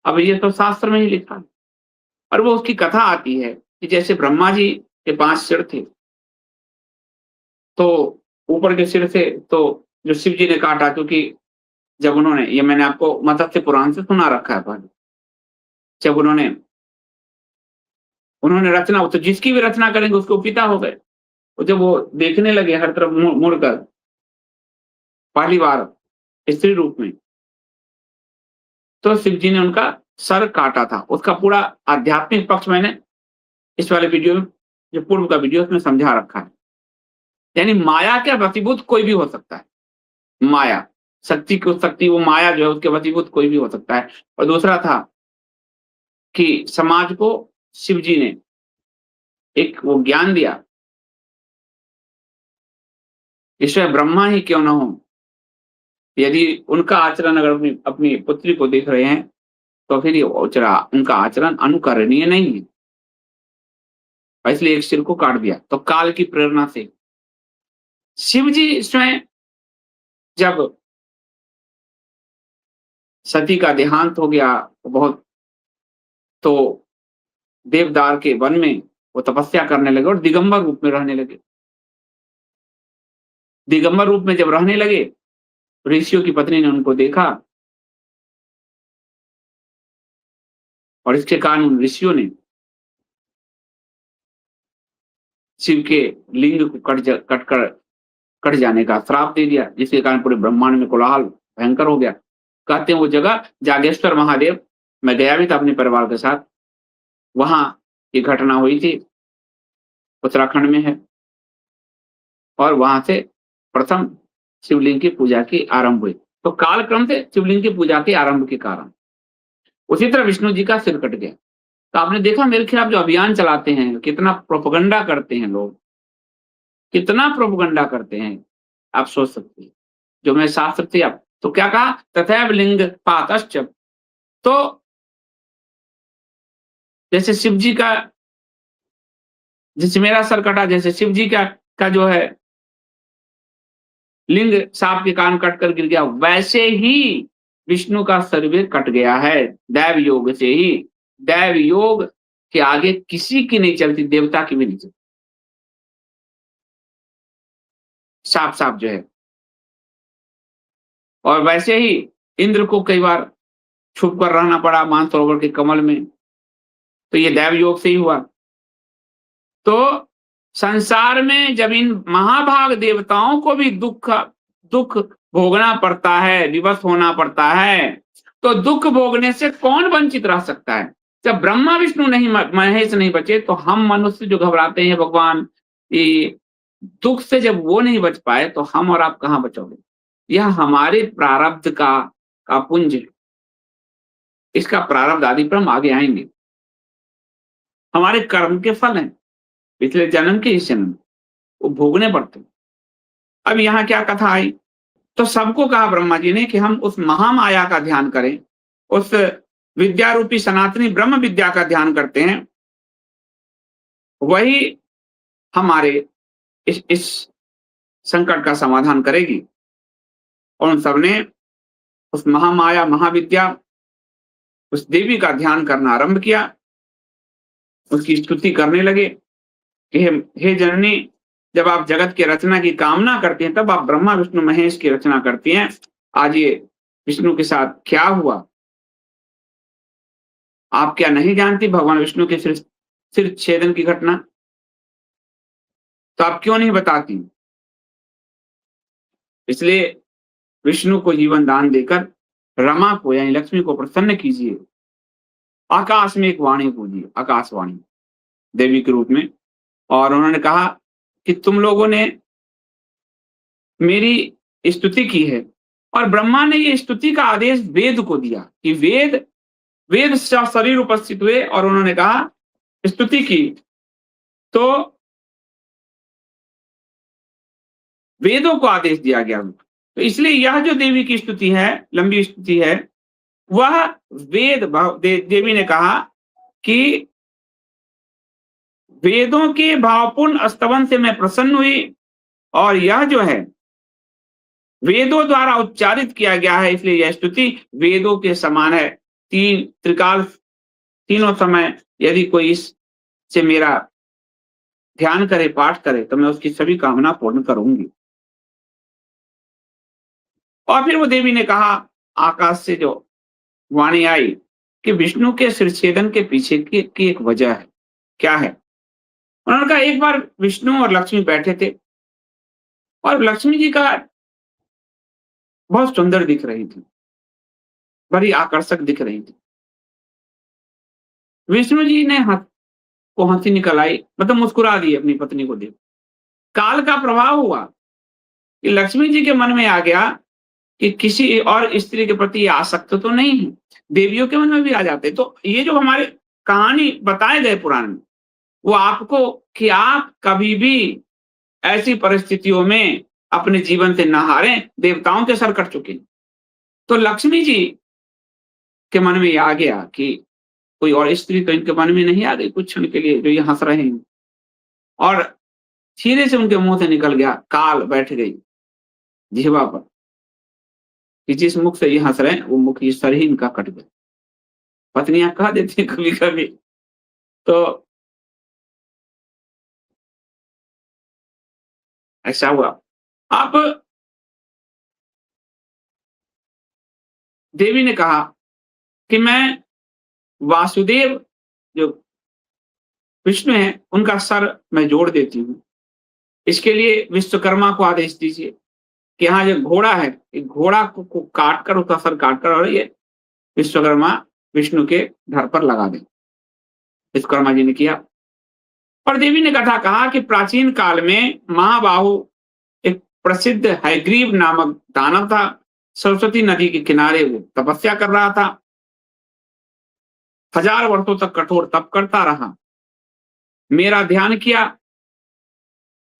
अब ये तो शास्त्र में ही लिखा है। और वो उसकी कथा आती है कि जैसे ब्रह्मा जी के 5 सिर थे, तो ऊपर के सिर से तो जो शिव जी ने काटा, क्योंकि जब उन्होंने, ये मैंने आपको मत्स्य पुराण से सुना रखा है पहले, जब उन्होंने उन्होंने रचना, तो जिसकी भी रचना करेंगे उसको पिता हो गए। तो जब वो देखने लगे हर तरफ मुड़कर, पहली बार स्त्री रूप में, तो शिव जी ने उनका सर काटा था। उसका पूरा आध्यात्मिक पक्ष मैंने इस वाले वीडियो में, जो पूर्व का वीडियो, उसमें समझा रखा है। यानी माया के वशीभूत कोई भी हो सकता है। माया, शक्ति की शक्ति, वो माया जो है उसके वशीभूत कोई भी हो सकता है। और दूसरा था कि समाज को शिव जी ने एक वो ज्ञान दिया कि स्वयं ब्रह्मा ही क्यों ना हो, यदि उनका आचरण अगर अपनी अपनी पुत्री को देख रहे हैं, तो फिर ये उनका आचरण अनुकरणीय नहीं है, और इसलिए एक सिर को काट दिया। तो काल की प्रेरणा से शिव जी स्वयं, जब सती का देहांत हो गया बहुत, तो देवदार के वन में वो तपस्या करने लगे और दिगंबर रूप में रहने लगे। दिगंबर रूप में जब रहने लगे, ऋषियों की पत्नी ने उनको देखा, और इसके कारण उन ऋषियों ने शिव के लिंग को कट जाने का श्राप दे दिया, जिसके कारण पूरे ब्रह्मांड में कोलाहल भयंकर हो गया। कहते हैं वो जगह जागेश्वर महादेव, मैं गया भी था अपने परिवार के साथ, वहां ये घटना हुई थी, उत्तराखंड में है। और वहां से प्रथम शिवलिंग की पूजा की आरंभ हुई। तो कालक्रम से शिवलिंग की पूजा के आरंभ के कारण उसी तरह विष्णु जी का सिर कट गया। तो आपने देखा मेरे खिलाफ जो अभियान चलाते हैं, कितना प्रोपेगेंडा करते हैं लोग, कितना प्रोपेगेंडा करते हैं, आप सोच सकते हैं। जो मैं शास्त्र थे, अब तो क्या कहा, तथैव लिंग पातश्च। तो जैसे शिव जी का, जैसे मेरा सर कटा, जैसे शिव जी का जो है लिंग सांप के कान कट कर गिर गया, वैसे ही विष्णु का सर भी कट गया है, दैव योग से ही। दैव योग के आगे किसी की नहीं चलती, देवता की भी नहीं चलती, साफ साफ जो है। और वैसे ही इंद्र को कई बार छुप कर रहना पड़ा मानसरोवर के कमल में, तो ये दैव योग से ही हुआ। तो संसार में जब इन महाभाग देवताओं को भी दुख दुख भोगना पड़ता है, विवश होना पड़ता है, तो दुख भोगने से कौन वंचित रह सकता है। जब ब्रह्मा विष्णु नहीं, महेश नहीं बचे, तो हम मनुष्य जो घबराते हैं भगवान, ये दुख से जब वो नहीं बच पाए, तो हम और आप कहां बचोगे। यह हमारे प्रारब्ध का पुंज है। इसका प्रारब्ध आदि पर हम आगे आएंगे। हमारे कर्म के फल हैं, पिछले जन्म के, इस जन्म वो भोगने पड़ते। अब यहाँ क्या कथा आई, तो सबको कहा ब्रह्मा जी ने कि हम उस महामाया का ध्यान करें, उस विद्या रूपी सनातनी ब्रह्म विद्या का ध्यान करते हैं, वही हमारे इस संकट का समाधान करेगी। और उन सबने उस महामाया महाविद्या, उस देवी का ध्यान करना आरंभ किया, उसकी स्तुति करने लगे कि हे जननी, जब आप जगत की रचना की कामना करती हैं, तब आप ब्रह्मा विष्णु महेश की रचना करती हैं। आज ये विष्णु के साथ क्या हुआ, आप क्या नहीं जानती भगवान विष्णु के सिर छेदन की घटना, तो आप क्यों नहीं बताती। इसलिए विष्णु को जीवन दान देकर रमा को यानी लक्ष्मी को प्रसन्न कीजिए। आकाश में एक वाणी पूजिए, आकाशवाणी देवी के रूप में। और उन्होंने कहा कि तुम लोगों ने मेरी स्तुति की है, और ब्रह्मा ने ये स्तुति का आदेश वेद को दिया कि वेद शरीर उपस्थित हुए और उन्होंने कहा, स्तुति की। तो वेदों को आदेश दिया गया तो इसलिए यह जो देवी की स्तुति है, लंबी स्तुति है, वह वेद भाव देवी ने कहा कि वेदों के भावपूर्ण स्तवन से मैं प्रसन्न हुई और यह जो है वेदों द्वारा उच्चारित किया गया है, इसलिए यह स्तुति वेदों के समान है। तीन त्रिकाल, तीनों समय यदि कोई इससे मेरा ध्यान करे, पाठ करे, तो मैं उसकी सभी कामना पूर्ण करूंगी। और फिर वो देवी ने कहा, आकाश से जो वाणी आई कि विष्णु के सिरछेदन के पीछे की एक वजह है। क्या है? उन्होंने कहा, एक बार विष्णु और लक्ष्मी बैठे थे और लक्ष्मी जी का बहुत सुंदर दिख रही थी, बड़ी आकर्षक दिख रही थी। विष्णु जी ने हंसी निकल आई, मतलब मुस्कुरा दी अपनी पत्नी को देख। काल का प्रभाव हुआ कि लक्ष्मी जी के मन में आ गया कि किसी और स्त्री के प्रति आसक्त तो नहीं है। देवियों के मन में भी आ जाते। तो ये जो हमारे कहानी बताए गए पुराण में, वो आपको कि आप कभी भी ऐसी परिस्थितियों में अपने जीवन से न हारें, देवताओं के सर कट चुके। तो लक्ष्मी जी के मन में ये आ गया कि कोई और स्त्री तो इनके मन में नहीं आ गई कुछ क्षण के लिए, जो ये हंस रहे हैं। और धीरे से उनके मुंह से निकल गया, काल बैठ गई जिह्वा पर कि जिस मुख से ये हंस रहे हैं, वो मुख ये सर ही इनका कट गया। पत्नियां कह देती हैं कभी कभी। तो ऐसा हुआ। अब देवी ने कहा कि मैं वासुदेव जो विष्णु है, उनका सर मैं जोड़ देती हूँ। इसके लिए विश्वकर्मा को आदेश दीजिए कि हाँ, जो घोड़ा है, एक घोड़ा को काट कर, उसका सर काट कर, और ये विश्वकर्मा विष्णु के धड़ पर लगा दें। विश्वकर्मा जी ने किया। और देवी ने कहा कि प्राचीन काल में महाबाहु एक प्रसिद्ध हयग्रीव नामक दानव था। सरस्वती नदी के किनारे वो तपस्या कर रहा था। 1000 वर्षों तक कठोर तप करता रहा। मेरा ध्यान किया,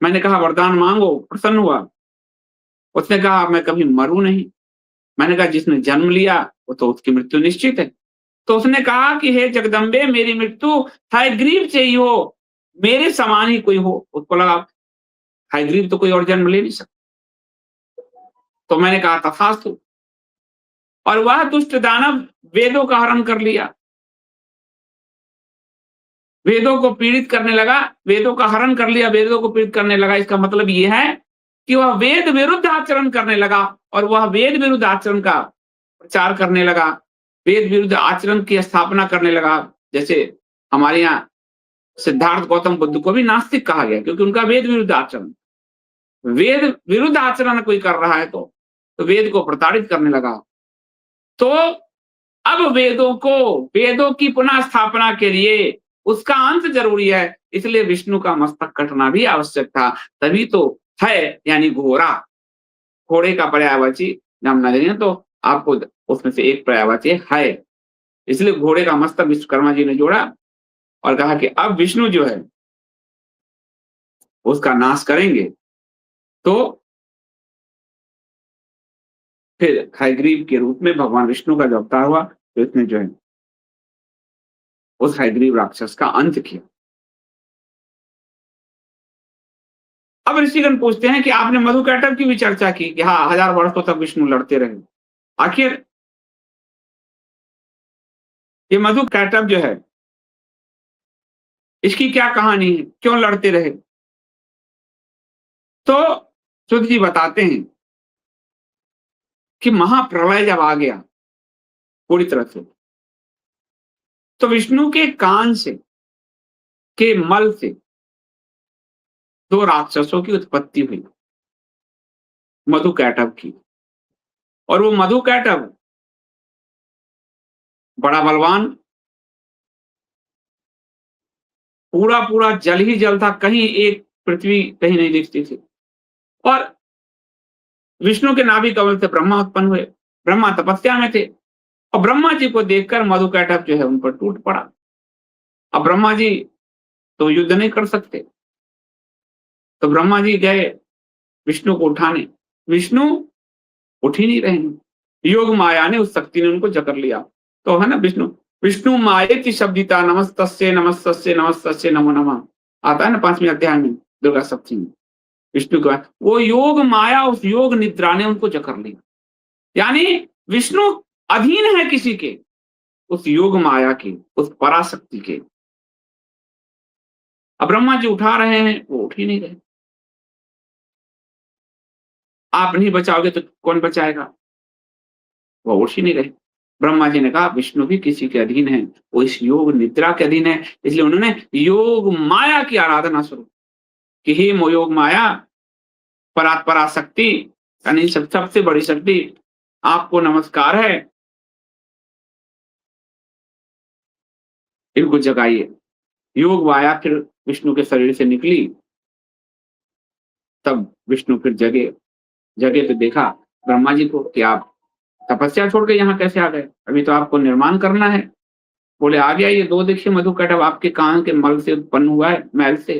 मैंने कहा वरदान मांगो, प्रसन्न हुआ। उसने कहा मैं कभी मरूं नहीं। मैंने कहा जिसने जन्म लिया वो तो उसकी मृत्यु निश्चित है। तो उसने कहा कि हे जगदम्बे, मेरी मृत्यु हयग्रीव से ही हो, मेरे समान ही कोई हो। उसको लगा हयग्रीव तो कोई और जन्म ले नहीं सकता। तो मैंने कहा तथास्तु। और वह दुष्ट दानव वेदों का हरण कर लिया, वेदों को पीड़ित करने लगा, वेदों का हरण कर लिया, वेदों को पीड़ित करने लगा। इसका मतलब यह है कि वह वेद विरुद्ध आचरण करने लगा और वह वेद विरुद्ध आचरण का प्रचार करने लगा, वेद विरुद्ध आचरण की स्थापना करने लगा। जैसे हमारे यहाँ सिद्धार्थ गौतम बुद्ध को भी नास्तिक कहा गया, क्योंकि उनका वेद विरुद्ध आचरण, वेद विरुद्ध आचरण कोई कर रहा है तो वेद को प्रताड़ित करने लगा। तो अब वेदों की पुनः स्थापना के लिए उसका अंत जरूरी है, इसलिए विष्णु का मस्तक कटना भी आवश्यक था। तभी तो है, यानी घोड़ा, घोड़े का पर्यायवाची नाम नगरी है, तो आपको उसमें से एक पर्यायवाची है। इसलिए घोड़े का मस्तक विश्वकर्मा जी ने जोड़ा और कहा कि अब विष्णु जो है उसका नाश करेंगे। तो फिर हयग्रीव के रूप में भगवान विष्णु का जो अवतार हुआ, तो इसने जो है उस हयग्रीव राक्षस का अंत किया। अब ऋषिगण पूछते हैं कि आपने मधुकैटभ की भी चर्चा की कि हाँ, 1000 वर्षों तक विष्णु लड़ते रहे। आखिर ये मधुकैटभ जो है, इसकी क्या कहानी है, क्यों लड़ते रहे? तो सुध जी बताते हैं कि महाप्रलय जब आ गया पूरी तरह से, तो विष्णु के कान से, के मल से 2 राक्षसों की उत्पत्ति हुई, मधुकैटभ की। और वो मधुकैटभ बड़ा बलवान, पूरा जल ही जल था, कहीं एक पृथ्वी कहीं नहीं दिखती थी। और विष्णु के नाभि कमल से ब्रह्मा उत्पन्न हुए। ब्रह्मा तपस्या में थे और ब्रह्मा जी को देखकर मधुकैटभ जो है उन पर टूट पड़ा। अब ब्रह्मा जी तो युद्ध नहीं कर सकते, तो ब्रह्मा जी गए विष्णु को उठाने। विष्णु उठ ही नहीं रहे हैं। योग माया ने, उस शक्ति ने उनको जकड़ लिया। तो है ना, विष्णु मायेति शब्दिता नमस्तस्यै नमस्तस्यै नमस्तस्यै नमो नमः, आता है ना 5वें अध्याय में दुर्गा सप्तमी में। विष्णु का वो योग माया, उस योग निद्रा ने उनको जकड़ लिया। यानी विष्णु अधीन है किसी के, उस योग माया के, उस पराशक्ति के। अब ब्रह्मा जी उठा रहे हैं, वो उठ ही नहीं रहे। आप नहीं बचाओगे तो कौन बचाएगा? वो उठ ही नहीं रहे। ब्रह्मा जी ने कहा विष्णु भी किसी के अधीन है, वो इस योग निद्रा के अधीन है, इसलिए उन्होंने योग माया की आराधना शुरू कि हे योग माया, पराशक्ति, यानी सबसे बड़ी शक्ति, आपको नमस्कार है, इनको जगाइए। योग माया फिर विष्णु के शरीर से निकली, तब विष्णु फिर जगे। तो देखा ब्रह्मा जी को कि आप तपस्या छोड़ के यहाँ कैसे आ गए? अभी तो आपको निर्माण करना है। बोले आ गया, ये 2 देखिए मधुकैटभ आपके कान के मल से उत्पन्न हुआ है, मैल से,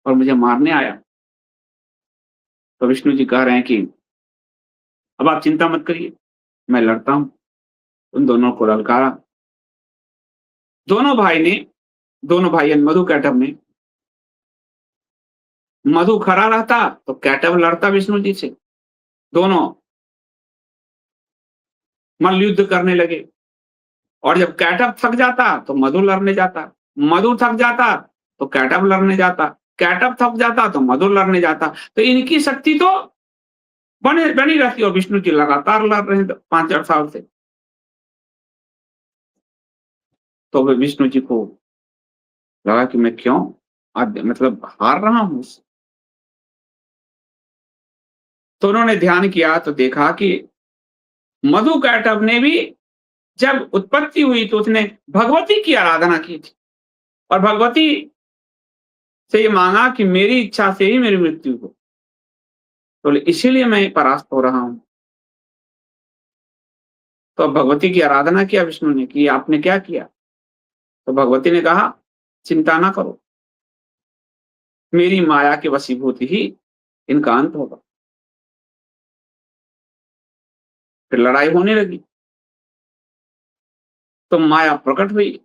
और मुझे मारने आया। तो विष्णु जी कह रहे हैं कि अब आप चिंता मत करिए, मैं लड़ता हूं। उन दोनों को ललकारा। दोनों भाई मधुकैटभ ने, मधु खड़ा रहता तो कैटभ लड़ता विष्णु जी से। दोनों मल्ल युद्ध करने लगे, और जब कैटभ थक जाता तो मधु लड़ने जाता, मधु थक जाता तो कैटभ लड़ने जाता, कैटभ थक जाता तो मधु लड़ने जाता। तो इनकी शक्ति तो बनी रहती, और विष्णु जी लगातार लड़ रहे हैं 5-8 साल से। तो विष्णु जी को लगा कि मैं क्यों मतलब हार रहा हूं। तो उन्होंने ध्यान किया तो देखा कि मधुकैटभ ने भी जब उत्पत्ति हुई तो उसने भगवती की आराधना की थी, और भगवती से ये मांगा कि मेरी इच्छा से ही मेरी मृत्यु हो, तो इसीलिए मैं परास्त हो रहा हूं। तो अब भगवती की आराधना किया विष्णु ने कि आपने क्या किया? तो भगवती ने कहा चिंता ना करो, मेरी माया के वशीभूत ही इनका अंत होगा। फिर लड़ाई होने लगी, तो माया प्रकट हुई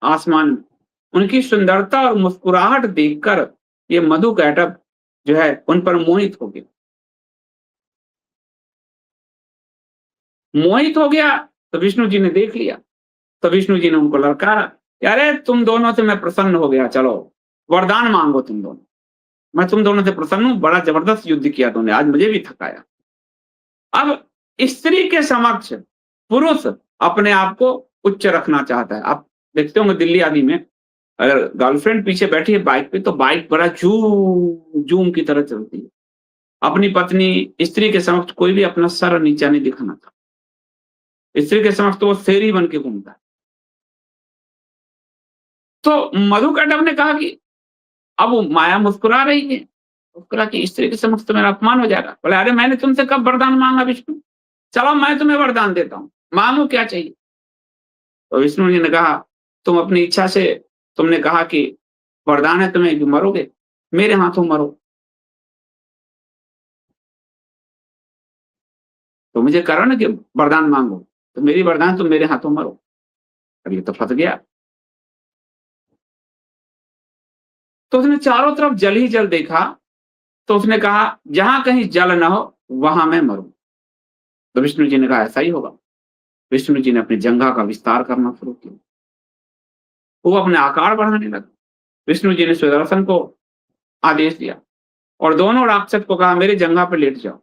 आसमान में। उनकी सुंदरता और मुस्कुराहट देखकर ये मधुकैटभ जो है उन पर मोहित हो गया। तो विष्णु जी ने देख लिया, तो विष्णु जी ने उनको ललकारा, अरे तुम दोनों से मैं प्रसन्न हो गया, चलो वरदान मांगो तुम दोनों, मैं तुम दोनों से प्रसन्न हूं, बड़ा जबरदस्त युद्ध किया तुमने, आज मुझे भी थकाया। अब स्त्री के समक्ष पुरुष अपने आप को उच्च रखना चाहता है। आप देखते होंगे दिल्ली आदि में, अगर गर्लफ्रेंड पीछे बैठी है बाइक पे, तो बाइक बड़ा जूम की तरह चलती है। अपनी पत्नी स्त्री के समक्ष कोई भी अपना सर नीचा नहीं दिखाना था। स्त्री के समक्ष तो वो शेर ही बन के घूमता है। तो मधुकैटभ ने कहा कि अब वो माया मुस्कुरा रही है, मुस्कुरा कि स्त्री के समक्ष तो मेरा अपमान हो जाएगा। बोले अरे मैंने तुमसे कब वरदान मांगा विष्णु, चलो मैं तुम्हें वरदान देता हूँ, मांगो क्या चाहिए। तो विष्णु जी ने कहा तुम अपनी इच्छा से, तुमने कहा कि वरदान है तुम्हें कि मरोगे, मेरे हाथों मरो, तो मुझे करो ना कि वरदान मांगो, तो मेरी वरदान तुम मेरे हाथों मरो। अब ये तो फंस गया। तो उसने चारों तरफ जल ही जल देखा, तो उसने कहा जहां कहीं जल न हो वहां मैं मरूं। तो विष्णु जी ने कहा ऐसा ही होगा। विष्णु जी ने अपनी जंघा का विस्तार करना शुरू किया, वो अपने आकार बढ़ाने लगा। विष्णु जी ने सुदर्शन को आदेश दिया, और दोनों राक्षस को कहा मेरे जंघा पर लेट जाओ।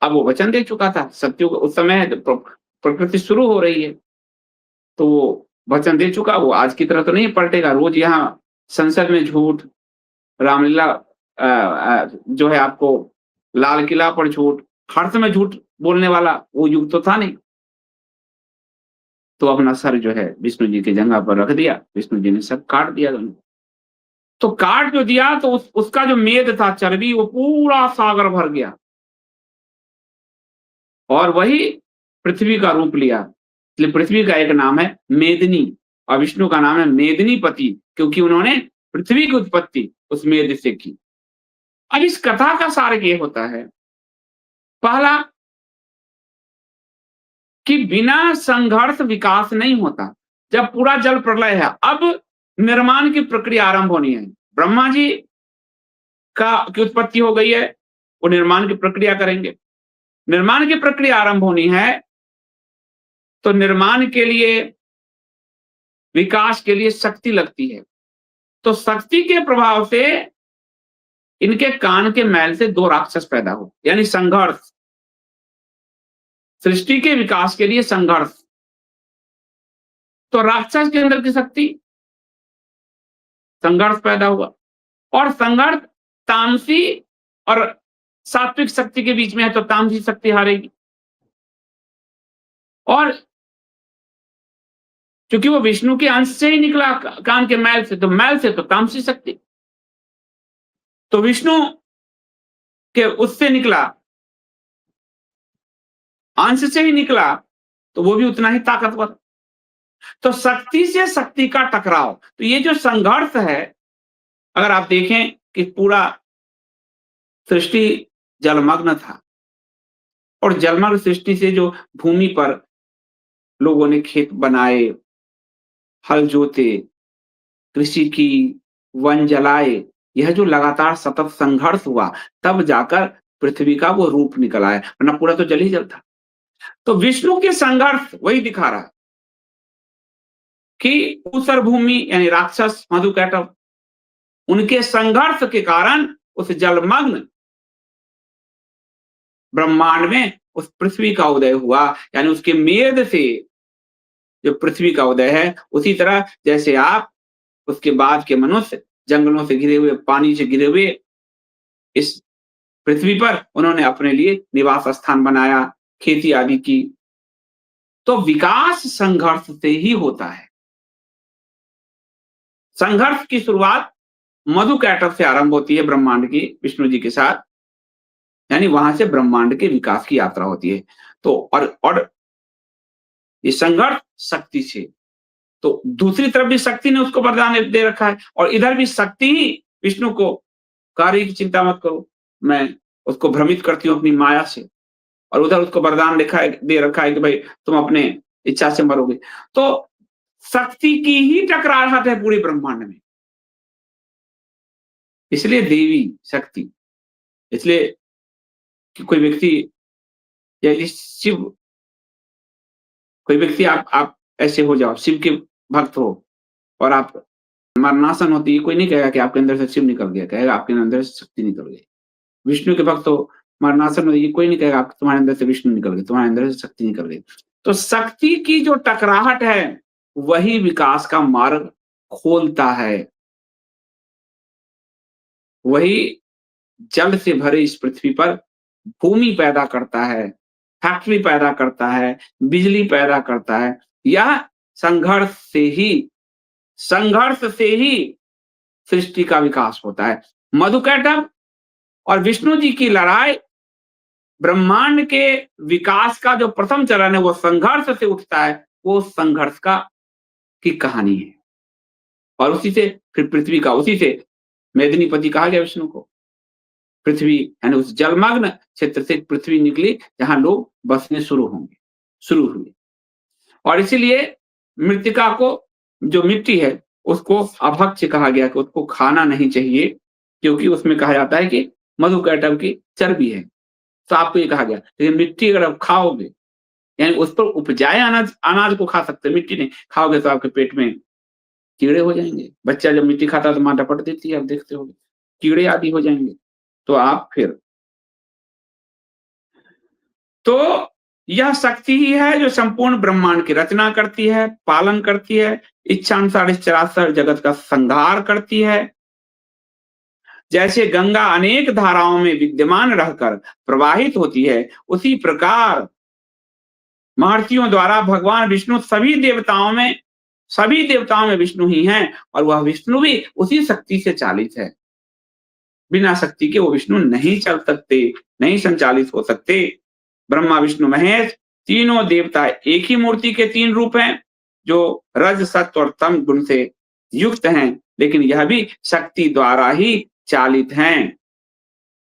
अब वो वचन दे चुका था, सत्युग उस समय प्रकृति शुरू हो रही है, तो वो वचन दे चुका, वो आज की तरह तो नहीं पलटेगा। रोज यहाँ संसद में झूठ, रामलीला जो है आपको लाल किला पर झूठ, हर समय झूठ बोलने वाला वो युग तो था नहीं। तो अपना सर जो है विष्णु जी की जंघा पर रख दिया, विष्णु जी ने सब काट दिया दोनों। तो काट जो दिया तो उसका जो मेद था, चर्बी, वो पूरा सागर भर गया, और वही पृथ्वी का रूप लिया। इसलिए पृथ्वी का एक नाम है मेदिनी, और विष्णु का नाम है मेदिनीपति, क्योंकि उन्होंने पृथ्वी की उत्पत्ति उस मेद से की। अब इस कथा का सार ये होता है, पहला कि बिना संघर्ष विकास नहीं होता। जब पूरा जल प्रलय है, अब निर्माण की प्रक्रिया आरंभ होनी है। ब्रह्मा जी की उत्पत्ति हो गई है, वो निर्माण की प्रक्रिया करेंगे। निर्माण की प्रक्रिया आरंभ होनी है, तो निर्माण के लिए, विकास के लिए शक्ति लगती है। तो शक्ति के प्रभाव से इनके कान के मैल से 2 राक्षस पैदा हुए, यानी संघर्ष। सृष्टि के विकास के लिए संघर्ष। तो राक्षस के अंदर की शक्ति, संघर्ष पैदा हुआ, और संघर्ष तामसी और सात्विक शक्ति के बीच में है, तो तामसी शक्ति हारेगी। और क्योंकि वो विष्णु के अंश से ही निकला, कान के मैल से, तो मैल से तो तामसी शक्ति, तो विष्णु के उससे निकला, अंश से ही निकला, तो वो भी उतना ही ताकतवर। तो शक्ति से शक्ति का टकराव, तो ये जो संघर्ष है, अगर आप देखें कि पूरा सृष्टि जलमग्न था, और जलमग्न सृष्टि से जो भूमि पर लोगों ने खेत बनाए, हल जोते, कृषि की, वन जलाए, यह जो लगातार सतत संघर्ष हुआ, तब जाकर पृथ्वी का वो रूप निकल आया, वरना पूरा तो जल ही जल था। तो विष्णु के संघर्ष वही दिखा रहा है कि ऊसर भूमि यानी राक्षस मधुकैटभ, उनके संघर्ष के कारण उस जलमग्न ब्रह्मांड में उस पृथ्वी का उदय हुआ, यानी उसके मेद से जो पृथ्वी का उदय है। उसी तरह जैसे आप उसके बाद के मनुष्य जंगलों से घिरे हुए, पानी से घिरे हुए इस पृथ्वी पर उन्होंने अपने लिए निवास स्थान बनाया, खेती आदि की। तो विकास संघर्ष से ही होता है। संघर्ष की शुरुआत मधुकैटभ से आरंभ होती है ब्रह्मांड की, विष्णु जी के साथ, यानी वहां से ब्रह्मांड के विकास की यात्रा होती है। तो और ये संघर्ष शक्ति से, तो दूसरी तरफ भी शक्ति ने उसको वरदान दे रखा है, और इधर भी शक्ति ही विष्णु को कह रही कि चिंता मत करो, मैं उसको भ्रमित करती हूँ अपनी माया से, और उधर उसको वरदान दे रखा है कि भाई तुम अपने इच्छा से मरोगे। तो शक्ति की ही टकराहट है पूरे ब्रह्मांड में, इसलिए देवी शक्ति। इसलिए कि कोई व्यक्ति या इस शिव, कोई व्यक्ति आप ऐसे हो जाओ, शिव के भक्त हो, और आप मरणासन होती है, कोई नहीं कहेगा कि आपके अंदर से शिव निकल गया, कहेगा आपके अंदर से शक्ति निकल गई। विष्णु के भक्त हो, मरणासन होती है, कोई नहीं कहेगा तुम्हारे अंदर से विष्णु निकल गए, तुम्हारे अंदर से शक्ति निकल गई। तो शक्ति की जो टकराहट है, वही विकास का मार्ग खोलता है। वही जल से भरे इस पृथ्वी पर भूमि पैदा करता है, फैक्ट्री पैदा करता है, बिजली पैदा करता है। यह संघर्ष से ही सृष्टि का विकास होता है। मधुकैटभ और विष्णु जी की लड़ाई, ब्रह्मांड के विकास का जो प्रथम चरण है, वो संघर्ष से उठता है, वो संघर्ष की कहानी है। और उसी से फिर पृथ्वी का, उसी से मेदिनीपति कहा गया विष्णु को। पृथ्वी यानी उस जलमग्न क्षेत्र से पृथ्वी निकली, जहां लोग बसने शुरू हुए। और इसीलिए मृत्तिका को, जो मिट्टी है, उसको अभक्ष्य कहा गया कि उसको खाना नहीं चाहिए, क्योंकि उसमें कहा जाता है कि मधुकैटभ की चर्बी है। तो आपको ये कहा गया, लेकिन मिट्टी अगर आप खाओगे, यानी उस पर उपजाए अनाज को खा सकते, मिट्टी नहीं खाओगे तो आपके पेट में कीड़े हो जाएंगे। बच्चा जब मिट्टी खाता है तो मां डपट देती है, आप देखते होगे, कीड़े आदि हो जाएंगे। तो आप फिर, तो यह शक्ति ही है जो संपूर्ण ब्रह्मांड की रचना करती है, पालन करती है, इच्छानुसार इस चराचर जगत का संहार करती है। जैसे गंगा अनेक धाराओं में विद्यमान रहकर प्रवाहित होती है, उसी प्रकार महर्षियों द्वारा भगवान विष्णु सभी देवताओं में विष्णु ही हैं, और वह विष्णु भी उसी शक्ति से चालित है। बिना शक्ति के वो विष्णु नहीं चल सकते, नहीं संचालित हो सकते। ब्रह्मा विष्णु महेश तीनों देवता एक ही मूर्ति के 3 रूप हैं, जो रज सत्व और तम गुण से युक्त हैं, लेकिन यह भी शक्ति द्वारा ही चालित हैं।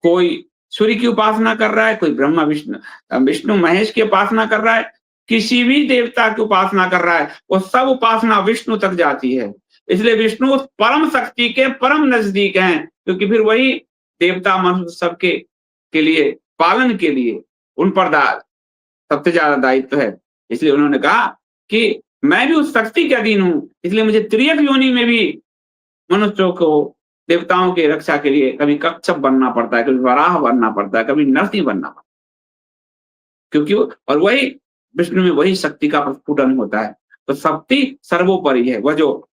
कोई सूर्य की उपासना कर रहा है, कोई ब्रह्मा विष्णु महेश की उपासना कर रहा है, किसी भी देवता की उपासना कर रहा है, वो सब उपासना विष्णु तक जाती है। इसलिए विष्णु उस परम शक्ति के परम नजदीक हैं, क्योंकि फिर वही देवता मनुष्य सबके के लिए पालन के लिए उन पर सबसे ज्यादा दायित्व है। इसलिए उन्होंने कहा कि मैं भी उस शक्ति के अधीन हूँ, इसलिए मुझे त्रियक योनि में भी मनुष्यों को देवताओं की रक्षा के लिए कभी कच्छप बनना पड़ता है, कभी वराह बनना पड़ता है, कभी नरसिंह बनना पड़ता है, क्योंकि और वही विष्णु में वही शक्ति का प्रस्फुटन होता है। तो शक्ति सर्वोपरि है। वह जो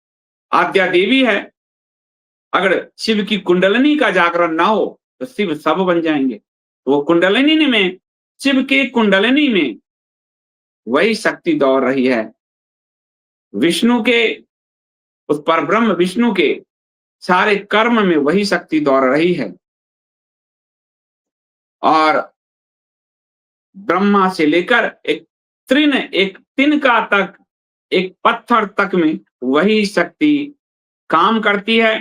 आद्या देवी है, अगर शिव की कुंडलिनी का जागरण ना हो तो शिव सब बन जाएंगे। तो वो कुंडलिनी में, शिव के कुंडलिनी में वही शक्ति दौड़ रही है, विष्णु के, उस परब्रह्म विष्णु के सारे कर्म में वही शक्ति दौड़ रही है। और ब्रह्मा से लेकर एक तिनका तक, एक पत्थर तक में वही शक्ति काम करती है।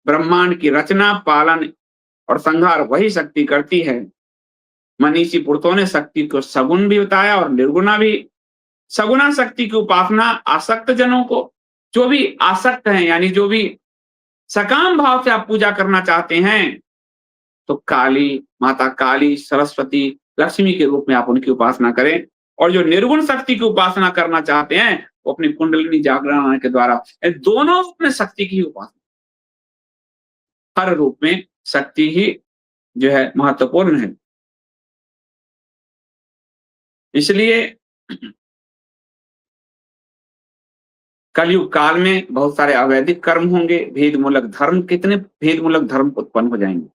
ब्रह्मांड की रचना, पालन और संहार वही शक्ति करती है। मनीषी पुरुषों ने शक्ति को सगुण भी बताया और निर्गुणा भी। सगुणा शक्ति की उपासना आसक्त जनों को, जो भी आसक्त हैं, यानी जो भी सकाम भाव से आप पूजा करना चाहते हैं, तो काली माता, काली, सरस्वती, लक्ष्मी के रूप में आप उनकी उपासना करें। और जो निर्गुण शक्ति की उपासना करना चाहते हैं, वो अपनी कुंडलिनी जागरण के द्वारा, दोनों रूप में शक्ति की उपासना, हर रूप में शक्ति ही जो है महत्वपूर्ण है। इसलिए कलयुग काल में बहुत सारे अवैधिक कर्म होंगे, भेदमूलक धर्म, कितने भेदमूलक धर्म उत्पन्न हो जाएंगे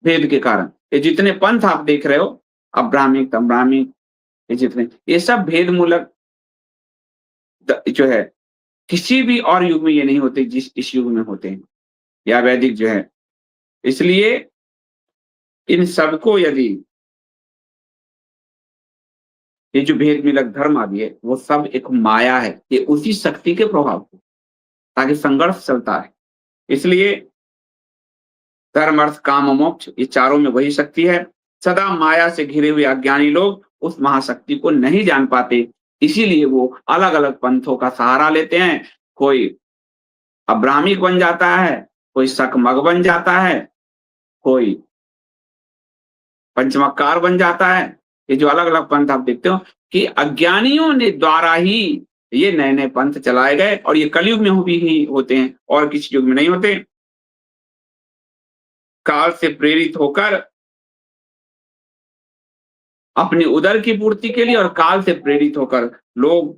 भेद के कारण। ये जितने पंथ आप देख रहे हो, अब्राह्मिक, तम्राह्मिक, ये जितने, ये सब भेदमूलक जो है, किसी भी और युग में ये नहीं होते जिस इस युग में होते हैं, या वैदिक जो है। इसलिए इन सबको, यदि ये जो भेदमूलक धर्म आदि है, वो सब एक माया है, ये उसी शक्ति के प्रभाव को, ताकि संघर्ष चलता है। इसलिए धर्म, अर्थ, काम और मोक्ष, ये चारों में वही शक्ति है। सदा माया से घिरे हुए अज्ञानी लोग उस महाशक्ति को नहीं जान पाते, इसीलिए वो अलग अलग पंथों का सहारा लेते हैं। कोई अब्राह्मिक बन जाता है, कोई सकमग बन जाता है, कोई पंचमक्कार बन जाता है। ये जो अलग अलग पंथ आप देखते हो कि अज्ञानियों ने द्वारा ही ये नए नए पंथ चलाए गए, और ये कलयुग में भी ही होते हैं, और किसी युग में नहीं होते। काल से प्रेरित होकर अपनी उदर की पूर्ति के लिए, और काल से प्रेरित होकर लोग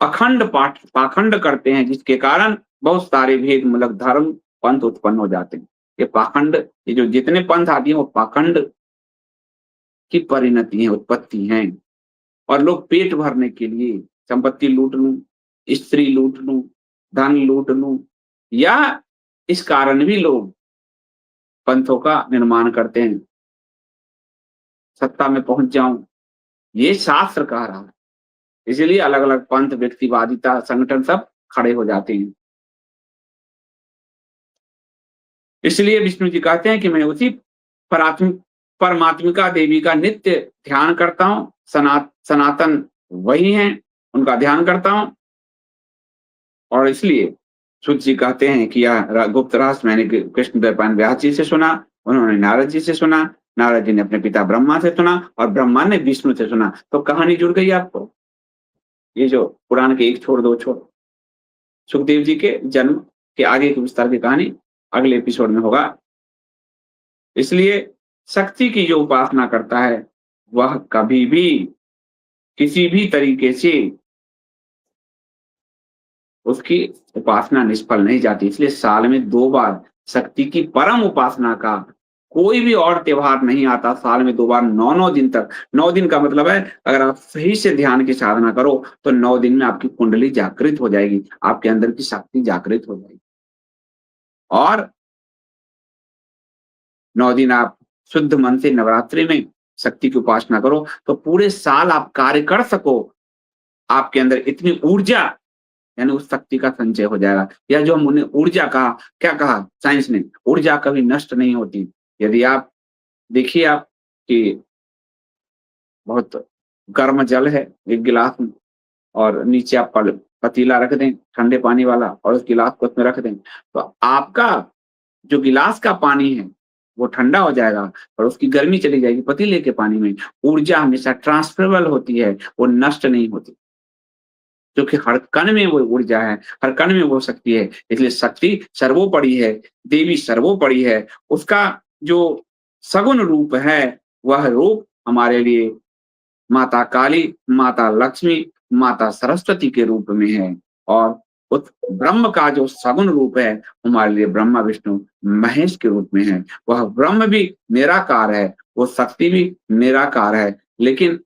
अखंड पाखंड करते हैं, जिसके कारण बहुत सारे भेदमूलक धर्म पंथ उत्पन्न हो जाते हैं। ये पाखंड, ये जो जितने पंथ आदि हैं, वो पाखंड की परिणति है, उत्पत्ति है। और लोग पेट भरने के लिए संपत्ति लूट लूं, स्त्री लूट लूं, धन लूट लूं, या इस कारण भी लोग पंथों का निर्माण करते हैं, सत्ता में पहुंच जाऊं, ये शास्त्र कह रहा है। इसलिए अलग अलग पंथ, व्यक्तिवादिता, संगठन सब खड़े हो जाते हैं। इसलिए विष्णु जी कहते हैं कि मैं उसी परमात्मिका देवी का नित्य ध्यान करता हूं। सनातन वही हैं, उनका ध्यान करता हूं। और इसलिए सूत जी कहते हैं कि यह गुप्त रहस्य मैंने कृष्णद्वैपायन व्यास जी से सुना, उन्होंने नारद जी से सुना, नारद जी ने अपने पिता ब्रह्मा से सुना, और ब्रह्मा ने विष्णु से सुना। तो कहानी जुड़ गई आपको। ये जो पुराण के एक छोड़ दो छोड़, सुखदेव जी के जन्म के आगे की विस्तार की कहानी अगले एपिसोड में होगा। इसलिए शक्ति की जो उपासना करता है, वह कभी भी किसी भी तरीके से उसकी उपासना निष्फल नहीं जाती। इसलिए साल में 2 बार शक्ति की परम उपासना का कोई भी और त्योहार नहीं आता। साल में 2 बार 9 दिन तक, 9 दिन का मतलब है, अगर आप सही से ध्यान की साधना करो तो 9 दिन में आपकी कुंडली जागृत हो जाएगी, आपके अंदर की शक्ति जागृत हो जाएगी। और 9 दिन आप शुद्ध मन से नवरात्रि में शक्ति की उपासना करो, तो पूरे साल आप कार्य कर सको। आपके अंदर इतनी ऊर्जा, यानी उस शक्ति का संचय हो जाएगा। या जो हमने ऊर्जा कहा, क्या कहा साइंस ने, ऊर्जा कभी नष्ट नहीं होती। यदि आप देखिए आप कि बहुत गर्म जल है एक गिलास में और नीचे आप पतीला रख दें ठंडे पानी वाला और उस गिलास को उसमें रख दें, तो आपका जो गिलास का पानी है, वो ठंडा हो जाएगा और उसकी गर्मी चली जाएगी पतीले के पानी में। ऊर्जा हमेशा ट्रांसफरेबल होती है, वो नष्ट नहीं होती। क्योंकि हर कण में वो ऊर्जा है, हर कण में वो शक्ति है, इसलिए शक्ति सर्वोपरि है, देवी सर्वोपरि है। उसका जो सगुण रूप है, वह रूप हमारे लिए माता काली, माता लक्ष्मी, माता सरस्वती के रूप में है और उस ब्रह्म का जो सगुण रूप है, हमारे लिए ब्रह्मा, विष्णु, महेश के रूप में है। वह ब्रह्म भी निराकार है, वो शक्ति भी निराकार है, लेकिन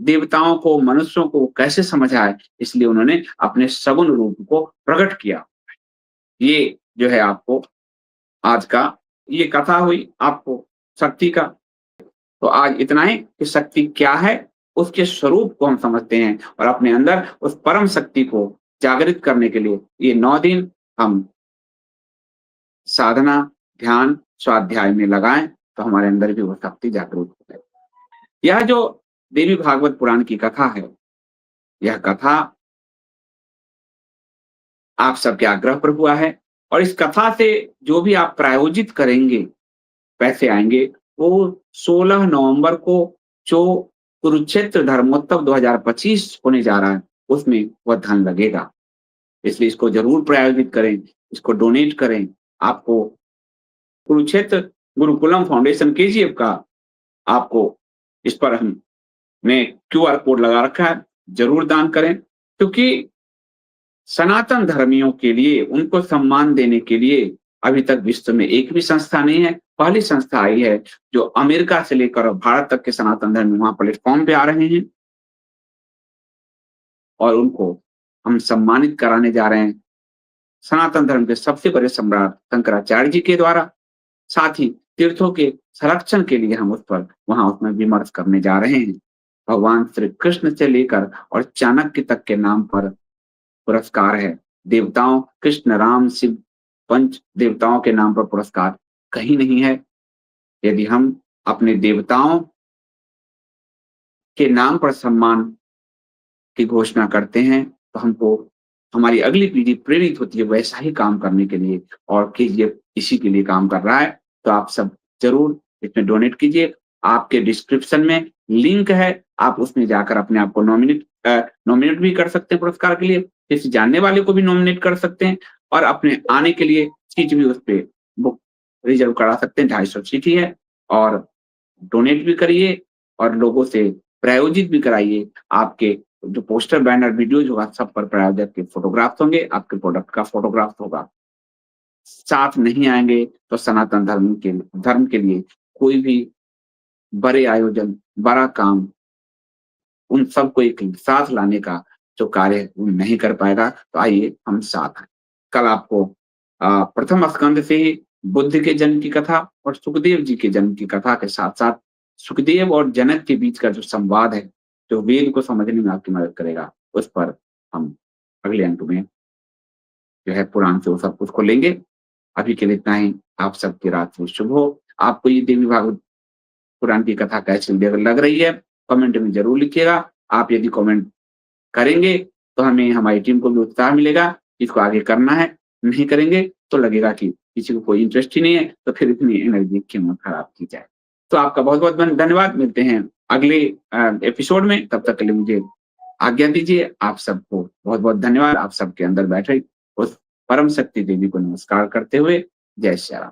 देवताओं को, मनुष्यों को कैसे समझ आए, इसलिए उन्होंने अपने सगुण रूप को प्रकट किया। ये जो है आपको आज का ये कथा हुई आपको शक्ति का। तो आज इतना ही कि शक्ति क्या है, उसके स्वरूप को हम समझते हैं और अपने अंदर उस परम शक्ति को जागृत करने के लिए ये 9 दिन हम साधना, ध्यान, स्वाध्याय में लगाएँ, तो हमारे अंदर भी वो शक्ति जागृत हो जाए। यह जो देवी भागवत पुराण की कथा है, यह कथा आप सबके आग्रह पर हुआ है और इस कथा से जो भी आप प्रायोजित करेंगे, पैसे आएँगे, वो 16 नवंबर को जो कुरुक्षेत्र धर्मोत्सव 2025 होने जा रहा है, उसमें वह धन लगेगा। इसलिए इसको ज़रूर प्रायोजित करें, इसको डोनेट करें। आपको कुरुक्षेत्र गुरुकुलम फाउंडेशन केजीएफ का आपको इस पर हमने क्यूआर कोड लगा रखा है, ज़रूर दान करें क्योंकि सनातन धर्मियों के लिए उनको सम्मान देने के लिए अभी तक विश्व में एक भी संस्था नहीं है। पहली संस्था आई है जो अमेरिका से लेकर भारत तक के सनातन धर्मी वहाँ प्लेटफ़ॉर्म पे आ रहे हैं और उनको हम सम्मानित कराने जा रहे हैं। सनातन धर्म के सबसे बड़े सम्राट शंकराचार्य जी के द्वारा, साथ ही तीर्थों के संरक्षण के लिए हम उस पर वहाँ उसमें विमर्श करने जा रहे हैं। भगवान श्री कृष्ण से लेकर और चाणक्य तक के नाम पर पुरस्कार है। देवताओं कृष्ण, राम, शिव, पंच देवताओं के नाम पर पुरस्कार कहीं नहीं है। यदि हम अपने देवताओं के नाम पर सम्मान की घोषणा करते हैं, तो हमको हमारी अगली पीढ़ी प्रेरित होती है वैसा ही काम करने के लिए और केजीएफ इसी के लिए काम कर रहा है। तो आप सब ज़रूर इसमें डोनेट कीजिए। आपके डिस्क्रिप्शन में लिंक है, आप उसमें जाकर अपने आप को नॉमिनेट भी कर सकते हैं पुरस्कार के लिए। किसी जानने वाले को भी नॉमिनेट कर सकते हैं और अपने आने के लिए सीट भी उस पे बुक रिज़र्व करा सकते हैं, 250 सीट ही है और डोनेट भी करिए और लोगों से प्रायोजित भी कराइए। आपके जो पोस्टर, बैनर, वीडियोज़ होगा सब पर प्रायोजक के फ़ोटोग्राफ्स होंगे, आपके प्रोडक्ट का फ़ोटोग्राफ होगा। साथ नहीं आएँगे तो सनातन धर्म के लिए कोई भी बड़े आयोजन, बड़ा काम उन सबको एक साथ लाने का जो कार्य है वो नहीं कर पाएगा। तो आइए हम साथ हैं। कल आपको प्रथम स्कंद से ही बुद्ध के जन्म की कथा और सुखदेव जी के जन्म की कथा के साथ-साथ सुखदेव और जनक के बीच का जो संवाद है, जो वेद को समझने में आपकी मदद करेगा, उस पर हम अगले अंक में जो है पुराण से वो सब कुछ को लेंगे। अभी के लिए इतना ही। आप सबकी रात्रि शुभ हो। आपको ये देवी भागवत पुराण की कथा कैसी लग रही है, कमेंट में ज़रूर लिखिएगा। आप यदि कमेंट करेंगे, तो हमें हमारी टीम को भी उत्साह मिलेगा, इसको आगे करना है। नहीं करेंगे, तो लगेगा कि किसी को कोई इंटरेस्ट ही नहीं है, तो फिर इतनी एनर्जी क्यों खराब की जाए। तो आपका बहुत-बहुत धन्यवाद। मिलते हैं अगले एपिसोड में, तब तक के लिए मुझे आज्ञा दीजिए। आप सबको बहुत-बहुत धन्यवाद। आप सबके अंदर बैठे उस परम शक्ति देवी को नमस्कार करते हुए, जय श्री राम।